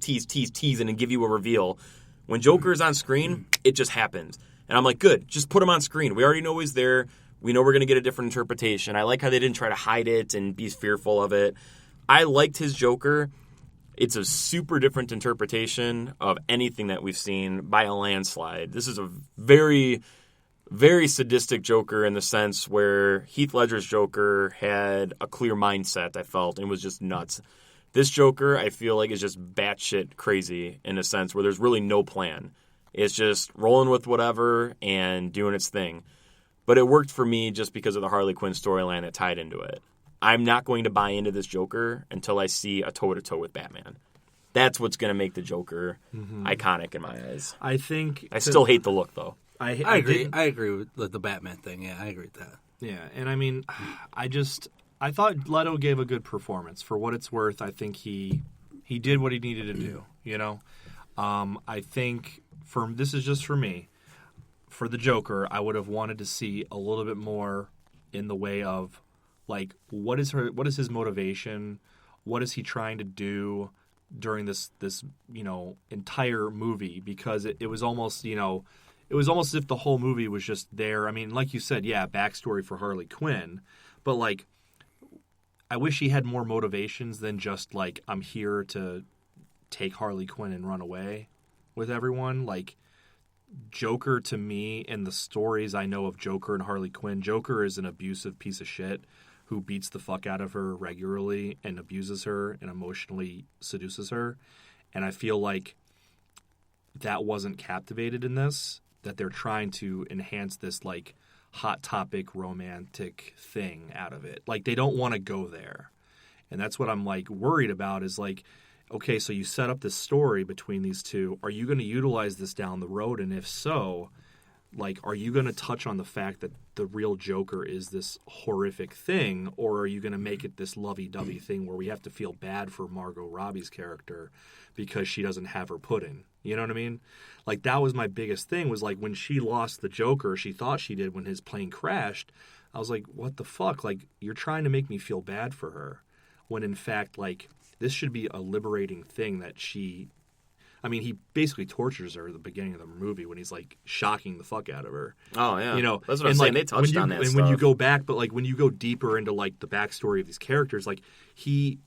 and then give you a reveal. When Joker's on screen, it just happens. And I'm like, good, just put him on screen. We already know he's there. We know we're going to get a different interpretation. I like how they didn't try to hide it and be fearful of it. I liked his Joker. It's a super different interpretation of anything that we've seen by a landslide. This is a very, very sadistic Joker in the sense where Heath Ledger's Joker had a clear mindset, I felt, and was just nuts. This Joker, I feel like, is just batshit crazy in a sense where there's really no plan. It's just rolling with whatever and doing its thing. But it worked for me just because of the Harley Quinn storyline that tied into it. I'm not going to buy into this Joker until I see a toe-to-toe with Batman. That's what's going to make the Joker iconic in my eyes. I think... I still hate the look, though. I agree. I agree with the Batman thing. Yeah, I agree with that. Yeah, and I mean, I thought Leto gave a good performance. For what it's worth, I think he did what he needed to do, you know? I think, this is just for me, for the Joker, I would have wanted to see a little bit more in the way of, like, what is his motivation? What is he trying to do during this entire movie? Because it was almost, it was almost as if the whole movie was just there. I mean, like you said, yeah, backstory for Harley Quinn, but like, I wish he had more motivations than just like, I'm here to take Harley Quinn and run away with everyone. Like, Joker, to me, in the stories I know of Joker and Harley Quinn, Joker is an abusive piece of shit who beats the fuck out of her regularly and abuses her and emotionally seduces her. And I feel like that wasn't captivated in this, that they're trying to enhance this like hot topic romantic thing out of it. Like, they don't want to go there. And that's what I'm like worried about, is like, okay, so you set up this story between these two. Are you going to utilize this down the road? And if so, like, are you going to touch on the fact that the real Joker is this horrific thing? Or are you going to make it this lovey-dovey thing where we have to feel bad for Margot Robbie's character because she doesn't have her pudding? You know what I mean? Like, that was my biggest thing, was like, when she lost the Joker, she thought she did when his plane crashed. I was like, what the fuck? Like, you're trying to make me feel bad for her. When in fact, like, this should be a liberating thing that she... I mean, he basically tortures her at the beginning of the movie when he's, like, shocking the fuck out of her. Oh, yeah. You know, that's what I'm saying. They touched on that and stuff. when you go back, but, like, when you go deeper into, like, the backstory of these characters, like, he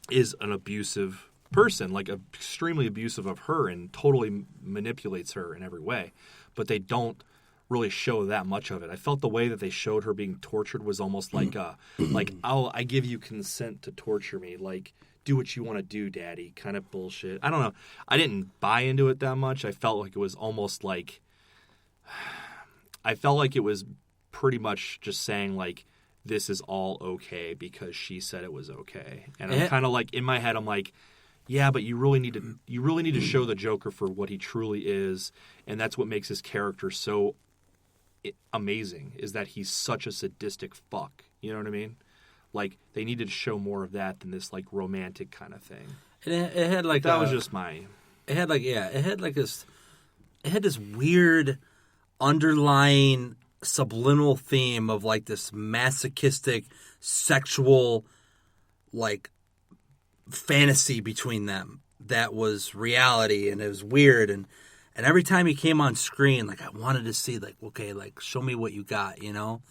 is an abusive person, like, extremely abusive of her and totally manipulates her in every way. But they don't really show that much of it. I felt the way that they showed her being tortured was almost like I give you consent to torture me, like do what you want to do, daddy, kind of bullshit. I don't know. I didn't buy into it that much. I felt like it was almost like I felt like it was pretty much just saying like this is all okay because she said it was okay. And I'm kind of like in my head I'm like, yeah, but you really need to show the Joker for what he truly is, and that's what makes his character so amazing, is that he's such a sadistic fuck. You know what I mean? Like, they needed to show more of that than this, like, romantic kind of thing. And it had, like... That was just my... It had, like, yeah, it had, like, this... It had this weird underlying subliminal theme of, like, this masochistic, sexual, like, fantasy between them that was reality, and it was weird, and every time he came on screen, like, I wanted to see, like, okay, like, show me what you got, you know?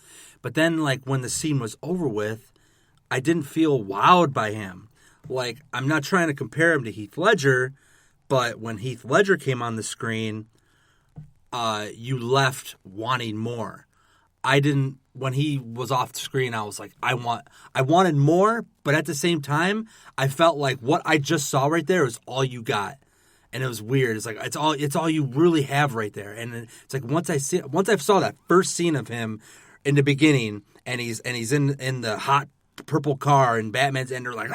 But then, like, when the scene was over with, I didn't feel wowed by him. Like, I'm not trying to compare him to Heath Ledger, but when Heath Ledger came on the screen, you left wanting more. I didn't, when he was off the screen, I was like, I wanted more, but at the same time, I felt like what I just saw right there is all you got. And it was weird. It's like, it's all you really have right there. And it's like, once I saw that first scene of him in the beginning, and he's in the hot purple car, and Batman's, and they're like,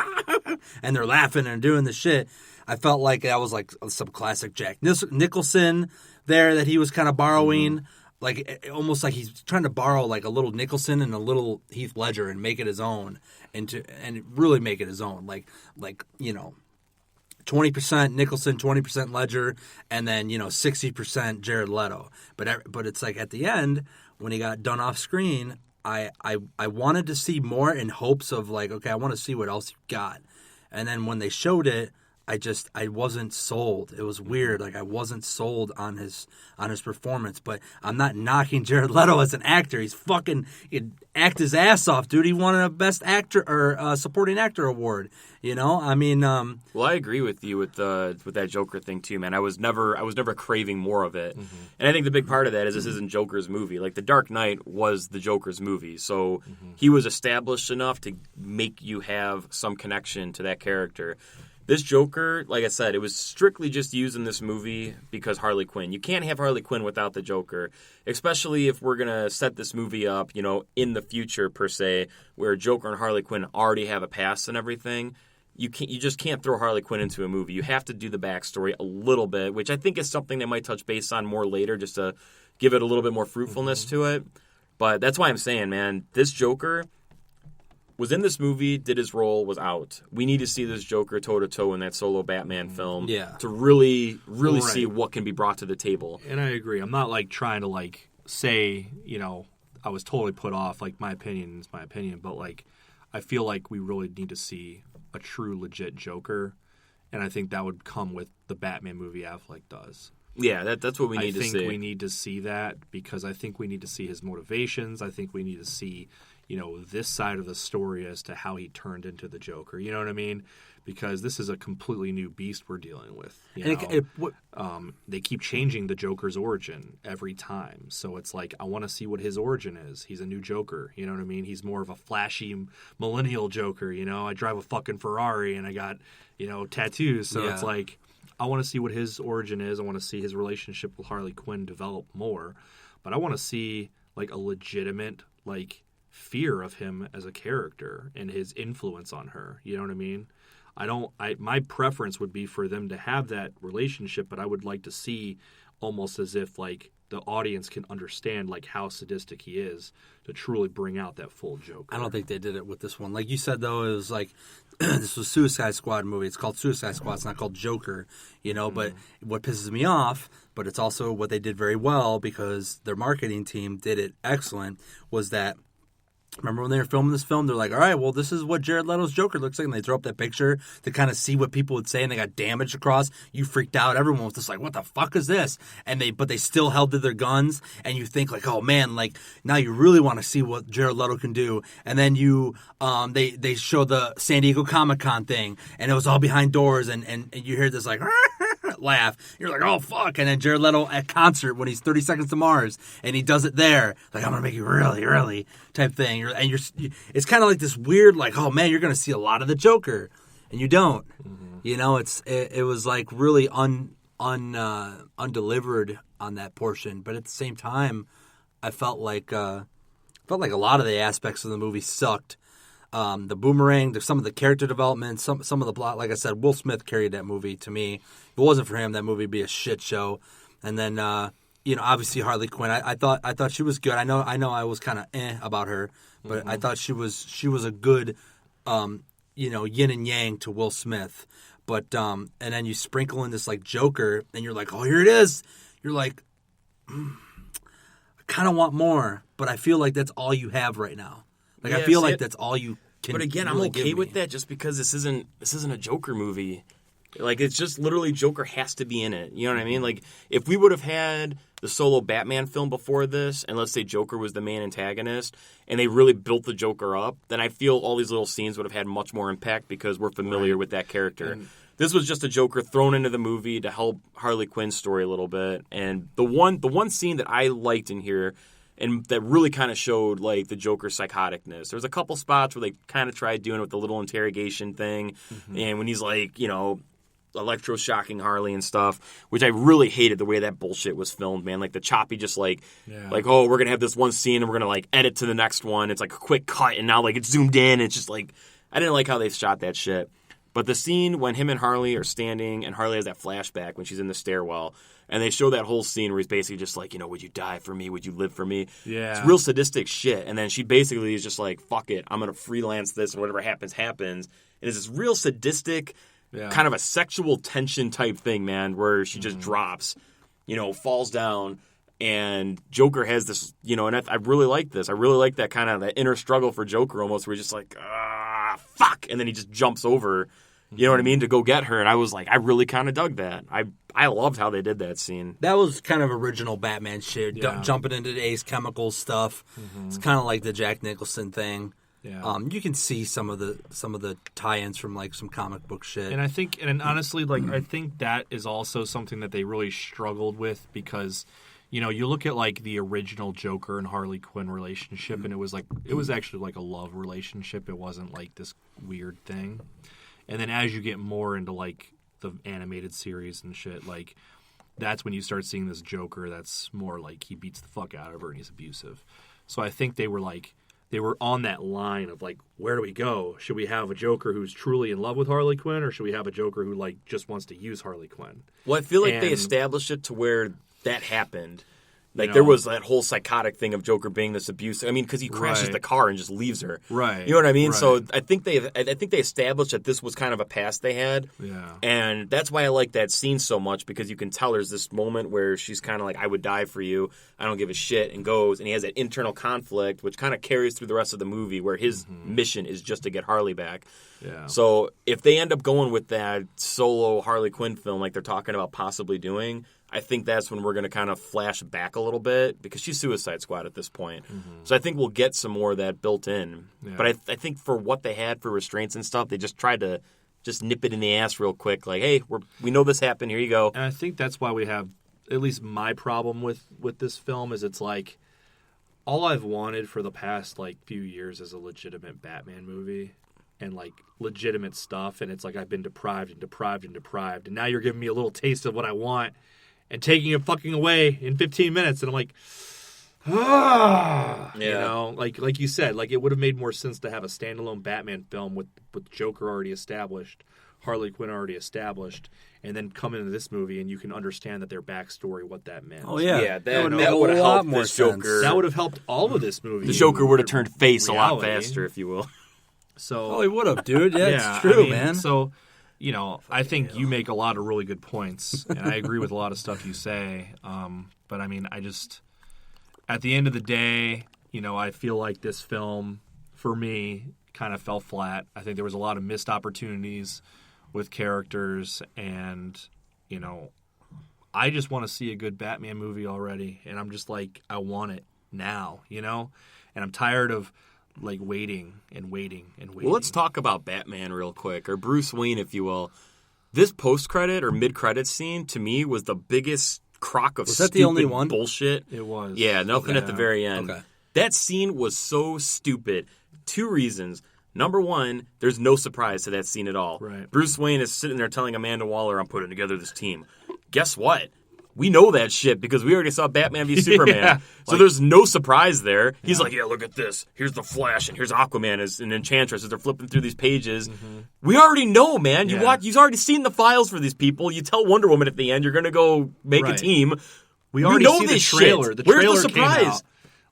and they're laughing and doing the shit. I felt like that was like some classic Jack Nicholson there that he was kind of borrowing, like almost like he's trying to borrow like a little Nicholson and a little Heath Ledger and make it his own, and really make it his own, like 20% Nicholson, 20% Ledger, and then 60% Jared Leto. But it's like at the end when he got done off screen, I wanted to see more in hopes of like, okay, I want to see what else you got. And then when they showed it, I wasn't sold. It was weird. Like, I wasn't sold on his performance. But I'm not knocking Jared Leto as an actor. He'd act his ass off, dude. He won a Best Actor or Supporting Actor award. I mean, well, I agree with you with that Joker thing too, man. I was never craving more of it, and I think the big part of that is this isn't Joker's movie. Like, The Dark Knight was the Joker's movie, so he was established enough to make you have some connection to that character. This Joker, like I said, it was strictly just used in this movie because Harley Quinn. You can't have Harley Quinn without the Joker, especially if we're going to set this movie up, in the future, per se, where Joker and Harley Quinn already have a past and everything. You just can't throw Harley Quinn into a movie. You have to do the backstory a little bit, which I think is something they might touch base on more later, just to give it a little bit more fruitfulness to it. But that's why I'm saying, man, this Joker was in this movie, did his role, was out. We need to see this Joker toe-to-toe in that solo Batman film to really see what can be brought to the table. And I agree. I'm not, like, trying to, like, say, I was totally put off. Like, my opinion is my opinion. But, like, I feel like we really need to see a true, legit Joker. And I think that would come with the Batman movie Affleck does. Yeah, that's what we need to see. I think we need to see that because I think we need to see his motivations. I think we need to see this side of the story as to how he turned into the Joker. You know what I mean? Because this is a completely new beast we're dealing with. They keep changing the Joker's origin every time. So it's like, I want to see what his origin is. He's a new Joker. You know what I mean? He's more of a flashy millennial Joker. I drive a fucking Ferrari and I got, tattoos. So it's like, I want to see what his origin is. I want to see his relationship with Harley Quinn develop more. But I want to see, like, a legitimate, like, fear of him as a character and his influence on her. You know what I mean? My preference would be for them to have that relationship, but I would like to see almost as if like the audience can understand like how sadistic he is to truly bring out that full Joker. I don't think they did it with this one. Like you said, though, it was like this was Suicide Squad movie. It's called Suicide Squad. It's not called Joker, But what pisses me off, but it's also what they did very well because their marketing team did it excellent, was that remember when they were filming this film, they're like, all right, well, this is what Jared Leto's Joker looks like. And they throw up that picture to kind of see what people would say. And they got damaged across. You freaked out. Everyone was just like, what the fuck is this? But they still held to their guns. And you think like, oh, man, like now you really want to see what Jared Leto can do. And then they show the San Diego Comic-Con thing. And it was all behind doors. And you hear this like laugh. You're like, oh fuck! And then Jared Leto at concert when he's 30 Seconds to Mars, and he does it there, like I'm gonna make you really, really type thing. It's kind of like this weird, like, oh man, you're gonna see a lot of the Joker, and you don't. You know, it was like really undelivered on that portion, but at the same time, I felt like a lot of the aspects of the movie sucked. The boomerang, some of the character development, some of the plot. Like I said, Will Smith carried that movie to me. If it wasn't for him, that movie would be a shit show. And then obviously Harley Quinn. I thought she was good. I know I was kind of about her, but I thought she was a good yin and yang to Will Smith. But and then you sprinkle in this like Joker, and you're like, oh, here it is. You're like, I kind of want more, but I feel like that's all you have right now. Like I feel like that's all you can. But again, really I'm okay with that just because this isn't a Joker movie. Like it's just literally Joker has to be in it. You know what I mean? Like if we would have had the solo Batman film before this, and let's say Joker was the main antagonist, and they really built the Joker up, then I feel all these little scenes would have had much more impact because we're familiar with that character. This was just a Joker thrown into the movie to help Harley Quinn's story a little bit. And the one scene that I liked in here, and that really kind of showed like the Joker's psychoticness. There's a couple spots where they kind of tried doing it with the little interrogation thing, and when he's like, electroshocking Harley and stuff, which I really hated the way that bullshit was filmed, man. Like the choppy, just like, oh, we're gonna have this one scene and we're gonna like edit to the next one. It's like a quick cut, and now like it's zoomed in. And it's just like I didn't like how they shot that shit. But the scene when him and Harley are standing, and Harley has that flashback when she's in the stairwell, and they show that whole scene where he's basically just like, would you die for me? Would you live for me? Yeah. It's real sadistic shit. And then she basically is just like, fuck it, I'm going to freelance this, and whatever happens, happens. And it's this real sadistic, kind of a sexual tension type thing, man, where she just drops, falls down. And Joker has this, and I really like this. I really like that kind of that inner struggle for Joker almost, where he's just like, fuck. And then he just jumps over, you know what I mean, to go get her. And I was like, I really kind of dug that. I loved how they did that scene. That was kind of original Batman shit, jumping into the Ace Chemical stuff. It's kind of like the Jack Nicholson thing. Yeah. You can see some of the tie-ins from like some comic book shit. And I think, and honestly, like I think that is also something that they really struggled with because, you look at like the original Joker and Harley Quinn relationship, and it was actually like a love relationship. It wasn't like this weird thing. And then as you get more into like the animated series and shit, like that's when you start seeing this Joker that's more like he beats the fuck out of her and he's abusive. So I think they were on that line of like, where do we go? Should we have a Joker who's truly in love with Harley Quinn, or should we have a Joker who like just wants to use Harley Quinn? Well, I feel like they established it to where that happened. Like, there was that whole psychotic thing of Joker being this abusive. I mean, because he crashes the car and just leaves her. Right. You know what I mean? Right. So I think they established that this was kind of a past they had. Yeah. And that's why I like that scene so much, because you can tell there's this moment where she's kind of like, I would die for you. I don't give a shit, and goes. And he has that internal conflict, which kind of carries through the rest of the movie, where his mission is just to get Harley back. Yeah. So if they end up going with that solo Harley Quinn film like they're talking about possibly doing, I think that's when we're going to kind of flash back a little bit, because she's Suicide Squad at this point. So I think we'll get some more of that built in. Yeah. But I think for what they had for restraints and stuff, they just tried to just nip it in the ass real quick. Like, hey, we know this happened. Here you go. And I think that's why we have, at least my problem with this film is it's like, all I've wanted for the past like few years is a legitimate Batman movie. And like legitimate stuff. And it's like I've been deprived. And now you're giving me a little taste of what I want and taking it fucking away in 15 minutes. And I'm like, like you said, like it would have made more sense to have a standalone Batman film with Joker already established, Harley Quinn already established, and then come into this movie and you can understand that their backstory, what that meant. Oh yeah, yeah, that would have helped this Joker. That would have helped all of this movie. The Joker would have turned face a lot faster, if you will. So, he would have, dude. Yeah, it's true, man. So, I think you make a lot of really good points, and I agree with a lot of stuff you say. But I mean, at the end of the day, I feel like this film, for me, kind of fell flat. I think there was a lot of missed opportunities with characters, and, I just want to see a good Batman movie already, and I'm just like, I want it now, and I'm tired of like waiting. Well, let's talk about Batman real quick, or Bruce Wayne, if you will. This post-credit or mid-credit scene, to me, was the biggest crock of Was that stupid the only one? bullshit. It was. Yeah, nothing at the very end. Okay. That scene was so stupid. 2 reasons. Number one, there's no surprise to that scene at all. Right. Bruce Wayne is sitting there telling Amanda Waller, I'm putting together this team. Guess what? We know that shit because we already saw Batman v Superman. Yeah. So there's no surprise there. He's like, yeah, look at this. Here's the Flash and here's Aquaman as an Enchantress as they're flipping through these pages. We already know, man. You've already seen the files for these people. You tell Wonder Woman at the end you're going to go make a Right. team. We already know see the this trailer. shit. The Where's trailer the came surprise? out.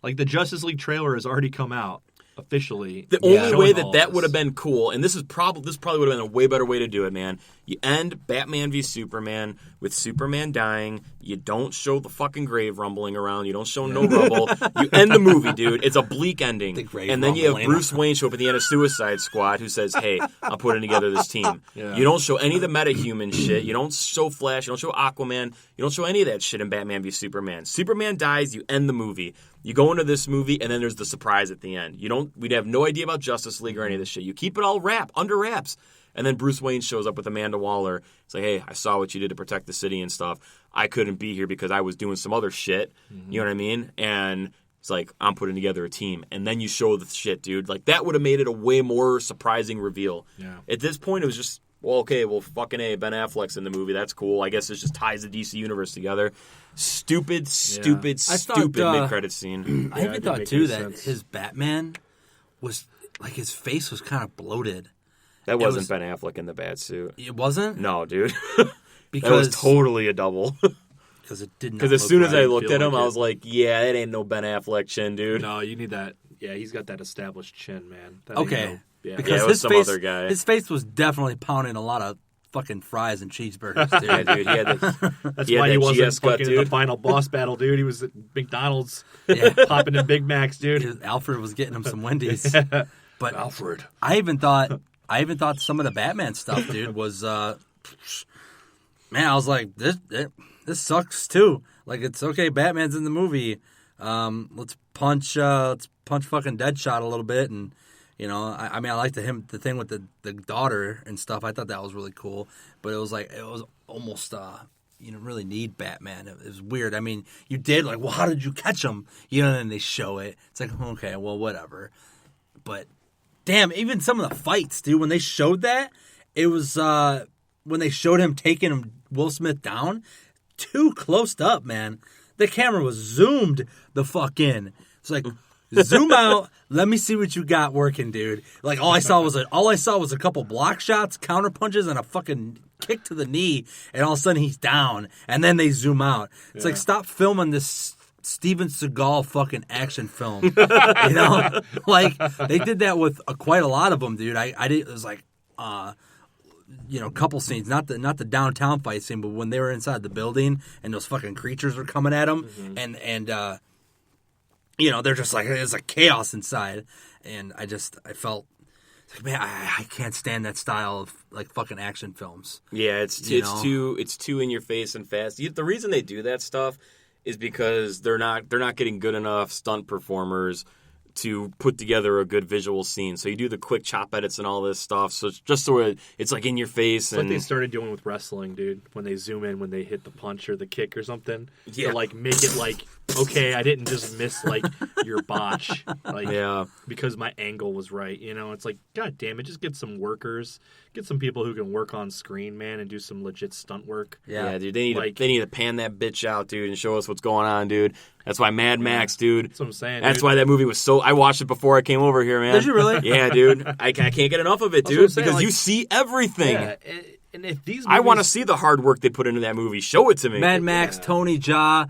Like the Justice League trailer has already come out officially. The only showing way all that this. would have been cool, and this probably would have been a way better way to do it, man. You end Batman v Superman with Superman dying. You don't show the fucking grave rumbling around. You don't show no rubble. You end the movie, dude. It's a bleak ending. The grave And then you have rumbling. Bruce Wayne show up at the end of Suicide Squad who says, hey, I'm putting together this team. Yeah. You don't show any of the metahuman shit. You don't show Flash. You don't show Aquaman. You don't show any of that shit in Batman v Superman. Superman dies. You end the movie. You go into this movie, and then there's the surprise at the end. We'd have no idea about Justice League or any of this shit. You keep it all under wraps. And then Bruce Wayne shows up with Amanda Waller. It's like, hey, I saw what you did to protect the city and stuff. I couldn't be here because I was doing some other shit. You know what I mean? And it's like, I'm putting together a team. And then you show the shit, dude. Like, that would have made it a way more surprising reveal. Yeah. At this point, it was just, fucking A, Ben Affleck's in the movie. That's cool. I guess it just ties the DC universe together. Stupid I thought, mid-credit scene. I even it thought did too make that sense. his Batman was like his face was kind of bloated. That wasn't was- Ben Affleck in the bad suit. It wasn't No, dude. That was because totally a double. because it did not. Because as look soon as right. I looked feel at him, like I it. was like, yeah, that ain't no Ben Affleck chin, dude. No, you need that. Yeah, he's got that established chin, man. That ain't Okay, no- yeah. because Yeah, it was his some face, other guy. his face was definitely pounding a lot of fucking fries and cheeseburgers, dude. Yeah, dude, he had the, That's he had why he that wasn't GS cut, fucking in the dude. final boss battle, dude. He was at McDonald's Yeah. popping in Big Macs, dude. Alfred was getting him some Wendy's, but Alfred. I even thought some of the Batman stuff, dude, was man. I was like, this sucks too. Like, it's okay. Batman's in the movie. Let's punch fucking Deadshot a little bit, and you know, I mean, I like the thing with the daughter and stuff. I thought that was really cool, but it was almost you didn't really need Batman. It was weird. I mean, you did like, well, how did you catch him? You know, and then they show it. It's like, okay, well, whatever. But damn, even some of the fights, dude, when they showed that, it was when they showed him taking Will Smith down, too close up, man. The camera was zoomed the fuck in. It's like, zoom out. Let me see what you got working, dude. Like all I saw was a couple block shots, counter punches, and a fucking kick to the knee, and all of a sudden he's down. And then they zoom out. It's like, stop filming this Steven Seagal fucking action film. You know, like they did that with quite a lot of them, dude. I did. It was like, you know, couple scenes, not the downtown fight scene, but when they were inside the building and those fucking creatures were coming at them, and you know, they're just like, it's like chaos inside, and I felt like, man, I can't stand that style of like fucking action films. Yeah, it's too in your face and fast. The reason they do that stuff is because they're not getting good enough stunt performers to put together a good visual scene. So you do the quick chop edits and all this stuff. So it's just so it's like in your face. It's like and they started doing with wrestling, dude. When they zoom in, when they hit the punch or the kick or something, Yeah. to like make it like, okay, I didn't just miss like your botch, like Yeah. because my angle was right. You know, it's like, god damn it, just get some workers, get some people who can work on screen, man, and do some legit stunt work. Yeah, dude, they Like- need to pan that bitch out, dude, and show us what's going on, dude. That's why Mad Max, dude. That's what I'm saying. That's dude. why that movie was so. I watched it before I came over here, man. Did you really? Yeah, dude. I can't get enough of it, That's what I'm dude, saying, because like- you see everything. Yeah, and if these, I want to movies- see the hard work they put into that movie. Show it to me. Mad Max, Tony Jaa,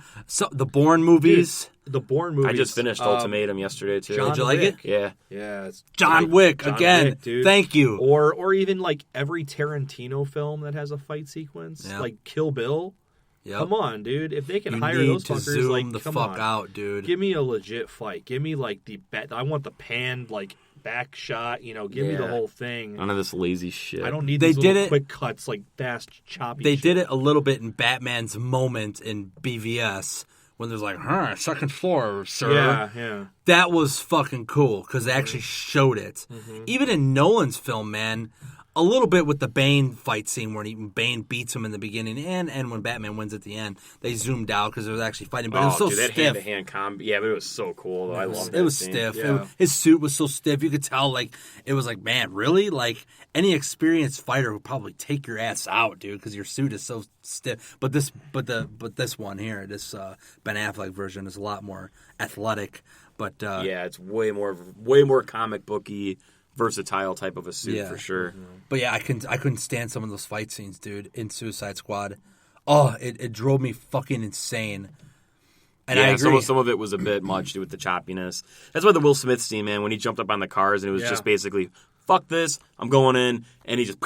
the Bourne movies, the Bourne movies. I just finished Ultimatum yesterday too. John Did you like Wick. it? Yeah. Yeah, it's John Wick John again. Wick, dude. Thank you. Or even like every Tarantino film that has a fight sequence, Yeah. like Kill Bill. Yep. Come on, dude. If they can You hire need those to fuckers, zoom like the come fuck on. out, dude. Give me a legit fight. Give me like I want the panned like back shot. You know, give me the Yeah. whole thing. None of this lazy shit. I don't need They these did little it- quick cuts, like fast choppy. They shit. did it a little bit in Batman's moment in BVS when there's like, second floor, sir. Yeah. That was fucking cool because they actually showed it. Even in Nolan's film, man, a little bit with the Bane fight scene where Bane beats him in the beginning and when Batman wins at the end. They zoomed out because it was actually fighting, but it was so dude, that stiff. hand-to-hand combat. Yeah, but it was so cool, though. I loved it. It was stiff. Yeah. His suit was so stiff. You could tell, like, it was like, man, really? Like, any experienced fighter would probably take your ass out, dude, because your suit is so stiff. But this one here, this Ben Affleck version is a lot more athletic. But yeah, it's way more comic booky, versatile type of a suit for sure. But yeah, I couldn't stand some of those fight scenes, dude, in Suicide Squad. Oh, it drove me fucking insane. And I agree. Some of it was a bit much with the choppiness. That's why the Will Smith scene, man, when he jumped up on the cars and it was just basically, fuck this, I'm going in, and he just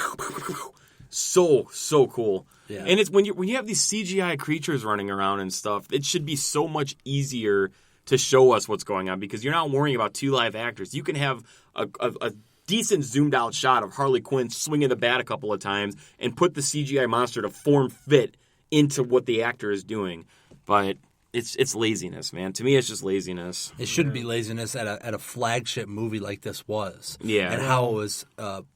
so cool. Yeah. And it's when you have these CGI creatures running around and stuff, it should be so much easier to show us what's going on because you're not worrying about two live actors. You can have a decent zoomed out shot of Harley Quinn swinging the bat a couple of times and put the CGI monster to form fit into what the actor is doing. But it's laziness, man. To me, it's just laziness. It shouldn't be laziness at a flagship movie like this was. Yeah. And how it was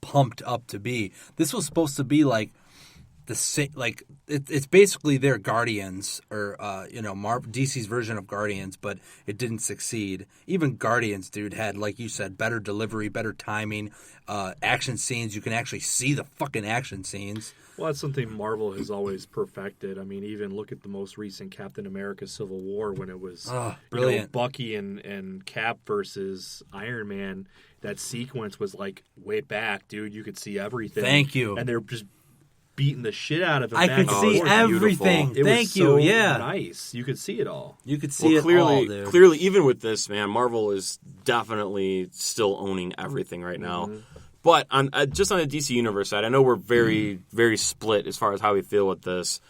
pumped up to be. This was supposed to be like it's basically their Guardians or DC's version of Guardians, but it didn't succeed. Even Guardians, dude, had, like you said, better delivery, better timing, action scenes. You can actually see the fucking action scenes. Well, that's something Marvel has always perfected. I mean, even look at the most recent Captain America Civil War when it was brilliant. Bucky and Cap versus Iron Man. That sequence was like way back, dude. You could see everything. Thank you. And they're just beating the shit out of him. I back could and see forth. everything. It Thank was you. so Yeah. nice. You could see it all. You could see it clearly, all, dude. Clearly, even with this, man, Marvel is definitely still owning everything right now. But just on the DC Universe side, I know we're very, very split as far as how we feel with this.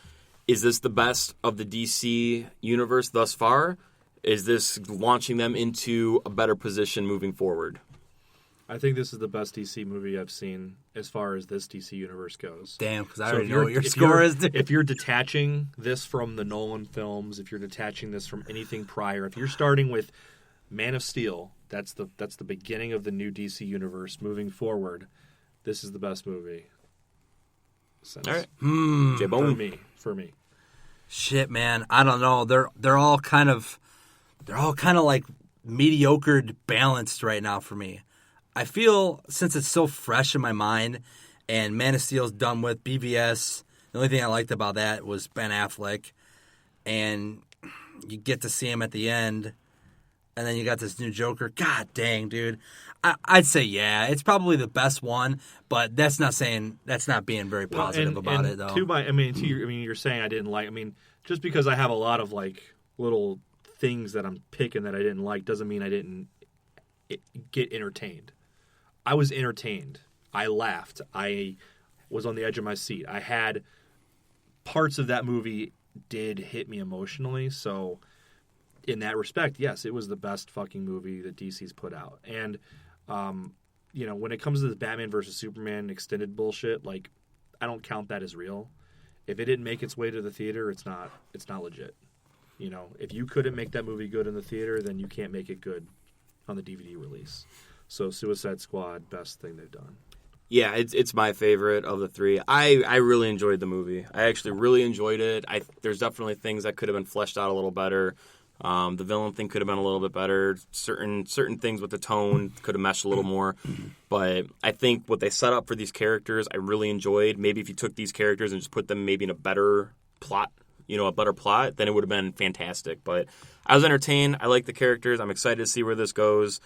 Is this the best of the DC Universe thus far? Is this launching them into a better position moving forward? I think this is the best DC movie I've seen as far as this DC universe goes. Damn, because I So already if know what your if score is, dude. If you're detaching this from the Nolan films, if you're detaching this from anything prior, if you're starting with Man of Steel, that's the beginning of the new DC universe moving forward. This is the best movie. All right, J-Bone. For me. Shit, man, I don't know. They're all kind of like mediocre balanced right now for me. I feel since it's so fresh in my mind, and Man of Steel's done with BVS. The only thing I liked about that was Ben Affleck, and you get to see him at the end, and then you got this new Joker. God dang, dude. I'd say it's probably the best one, but that's not being very positive about it though. You're saying I didn't like. I mean, just because I have a lot of like little things that I'm picking that I didn't like doesn't mean I didn't get entertained. I was entertained. I laughed. I was on the edge of my seat. I had parts of that movie did hit me emotionally. So in that respect, yes, it was the best fucking movie that DC's put out. And, when it comes to the Batman versus Superman extended bullshit, like, I don't count that as real. If it didn't make its way to the theater, it's not legit. If you couldn't make that movie good in the theater, then you can't make it good on the DVD release. So Suicide Squad, best thing they've done. Yeah, it's my favorite of the three. I really enjoyed the movie. I actually really enjoyed it. There's definitely things that could have been fleshed out a little better. The villain thing could have been a little bit better. Certain things with the tone could have meshed a little more. But I think what they set up for these characters, I really enjoyed. Maybe if you took these characters and just put them maybe in a better plot, then it would have been fantastic. But I was entertained. I like the characters. I'm excited to see where this goes.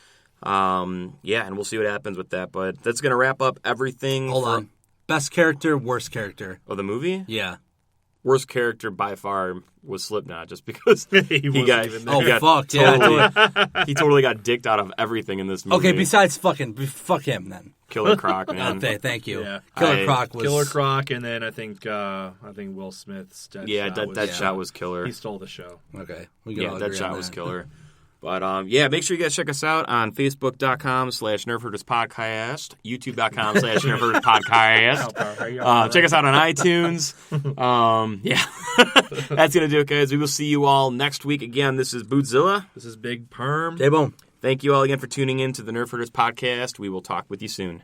And we'll see what happens with that. But that's going to wrap up everything. Hold on. Best character, worst character. Of the movie? Yeah. Worst character by far was Slipknot, just because he got even there. he got fuck, totally, yeah. he totally got dicked out of everything in this movie. Okay, besides fuck him then. Killer Croc, man. Okay, thank you. Yeah. Killer Croc was Killer Croc, and then I think Will Smith's Deadshot. Yeah, that shot was killer. He stole the show. Okay, we can all that agree shot on was that. killer. But make sure you guys check us out on Facebook.com/NerfHerdersPodcast, YouTube.com/NerfHerdersPodcast. Check us out on iTunes. That's going to do it, guys. We will see you all next week. Again, this is Bootzilla. This is Big Perm. J-Bone. Thank you all again for tuning in to the Nerf Herders Podcast. We will talk with you soon.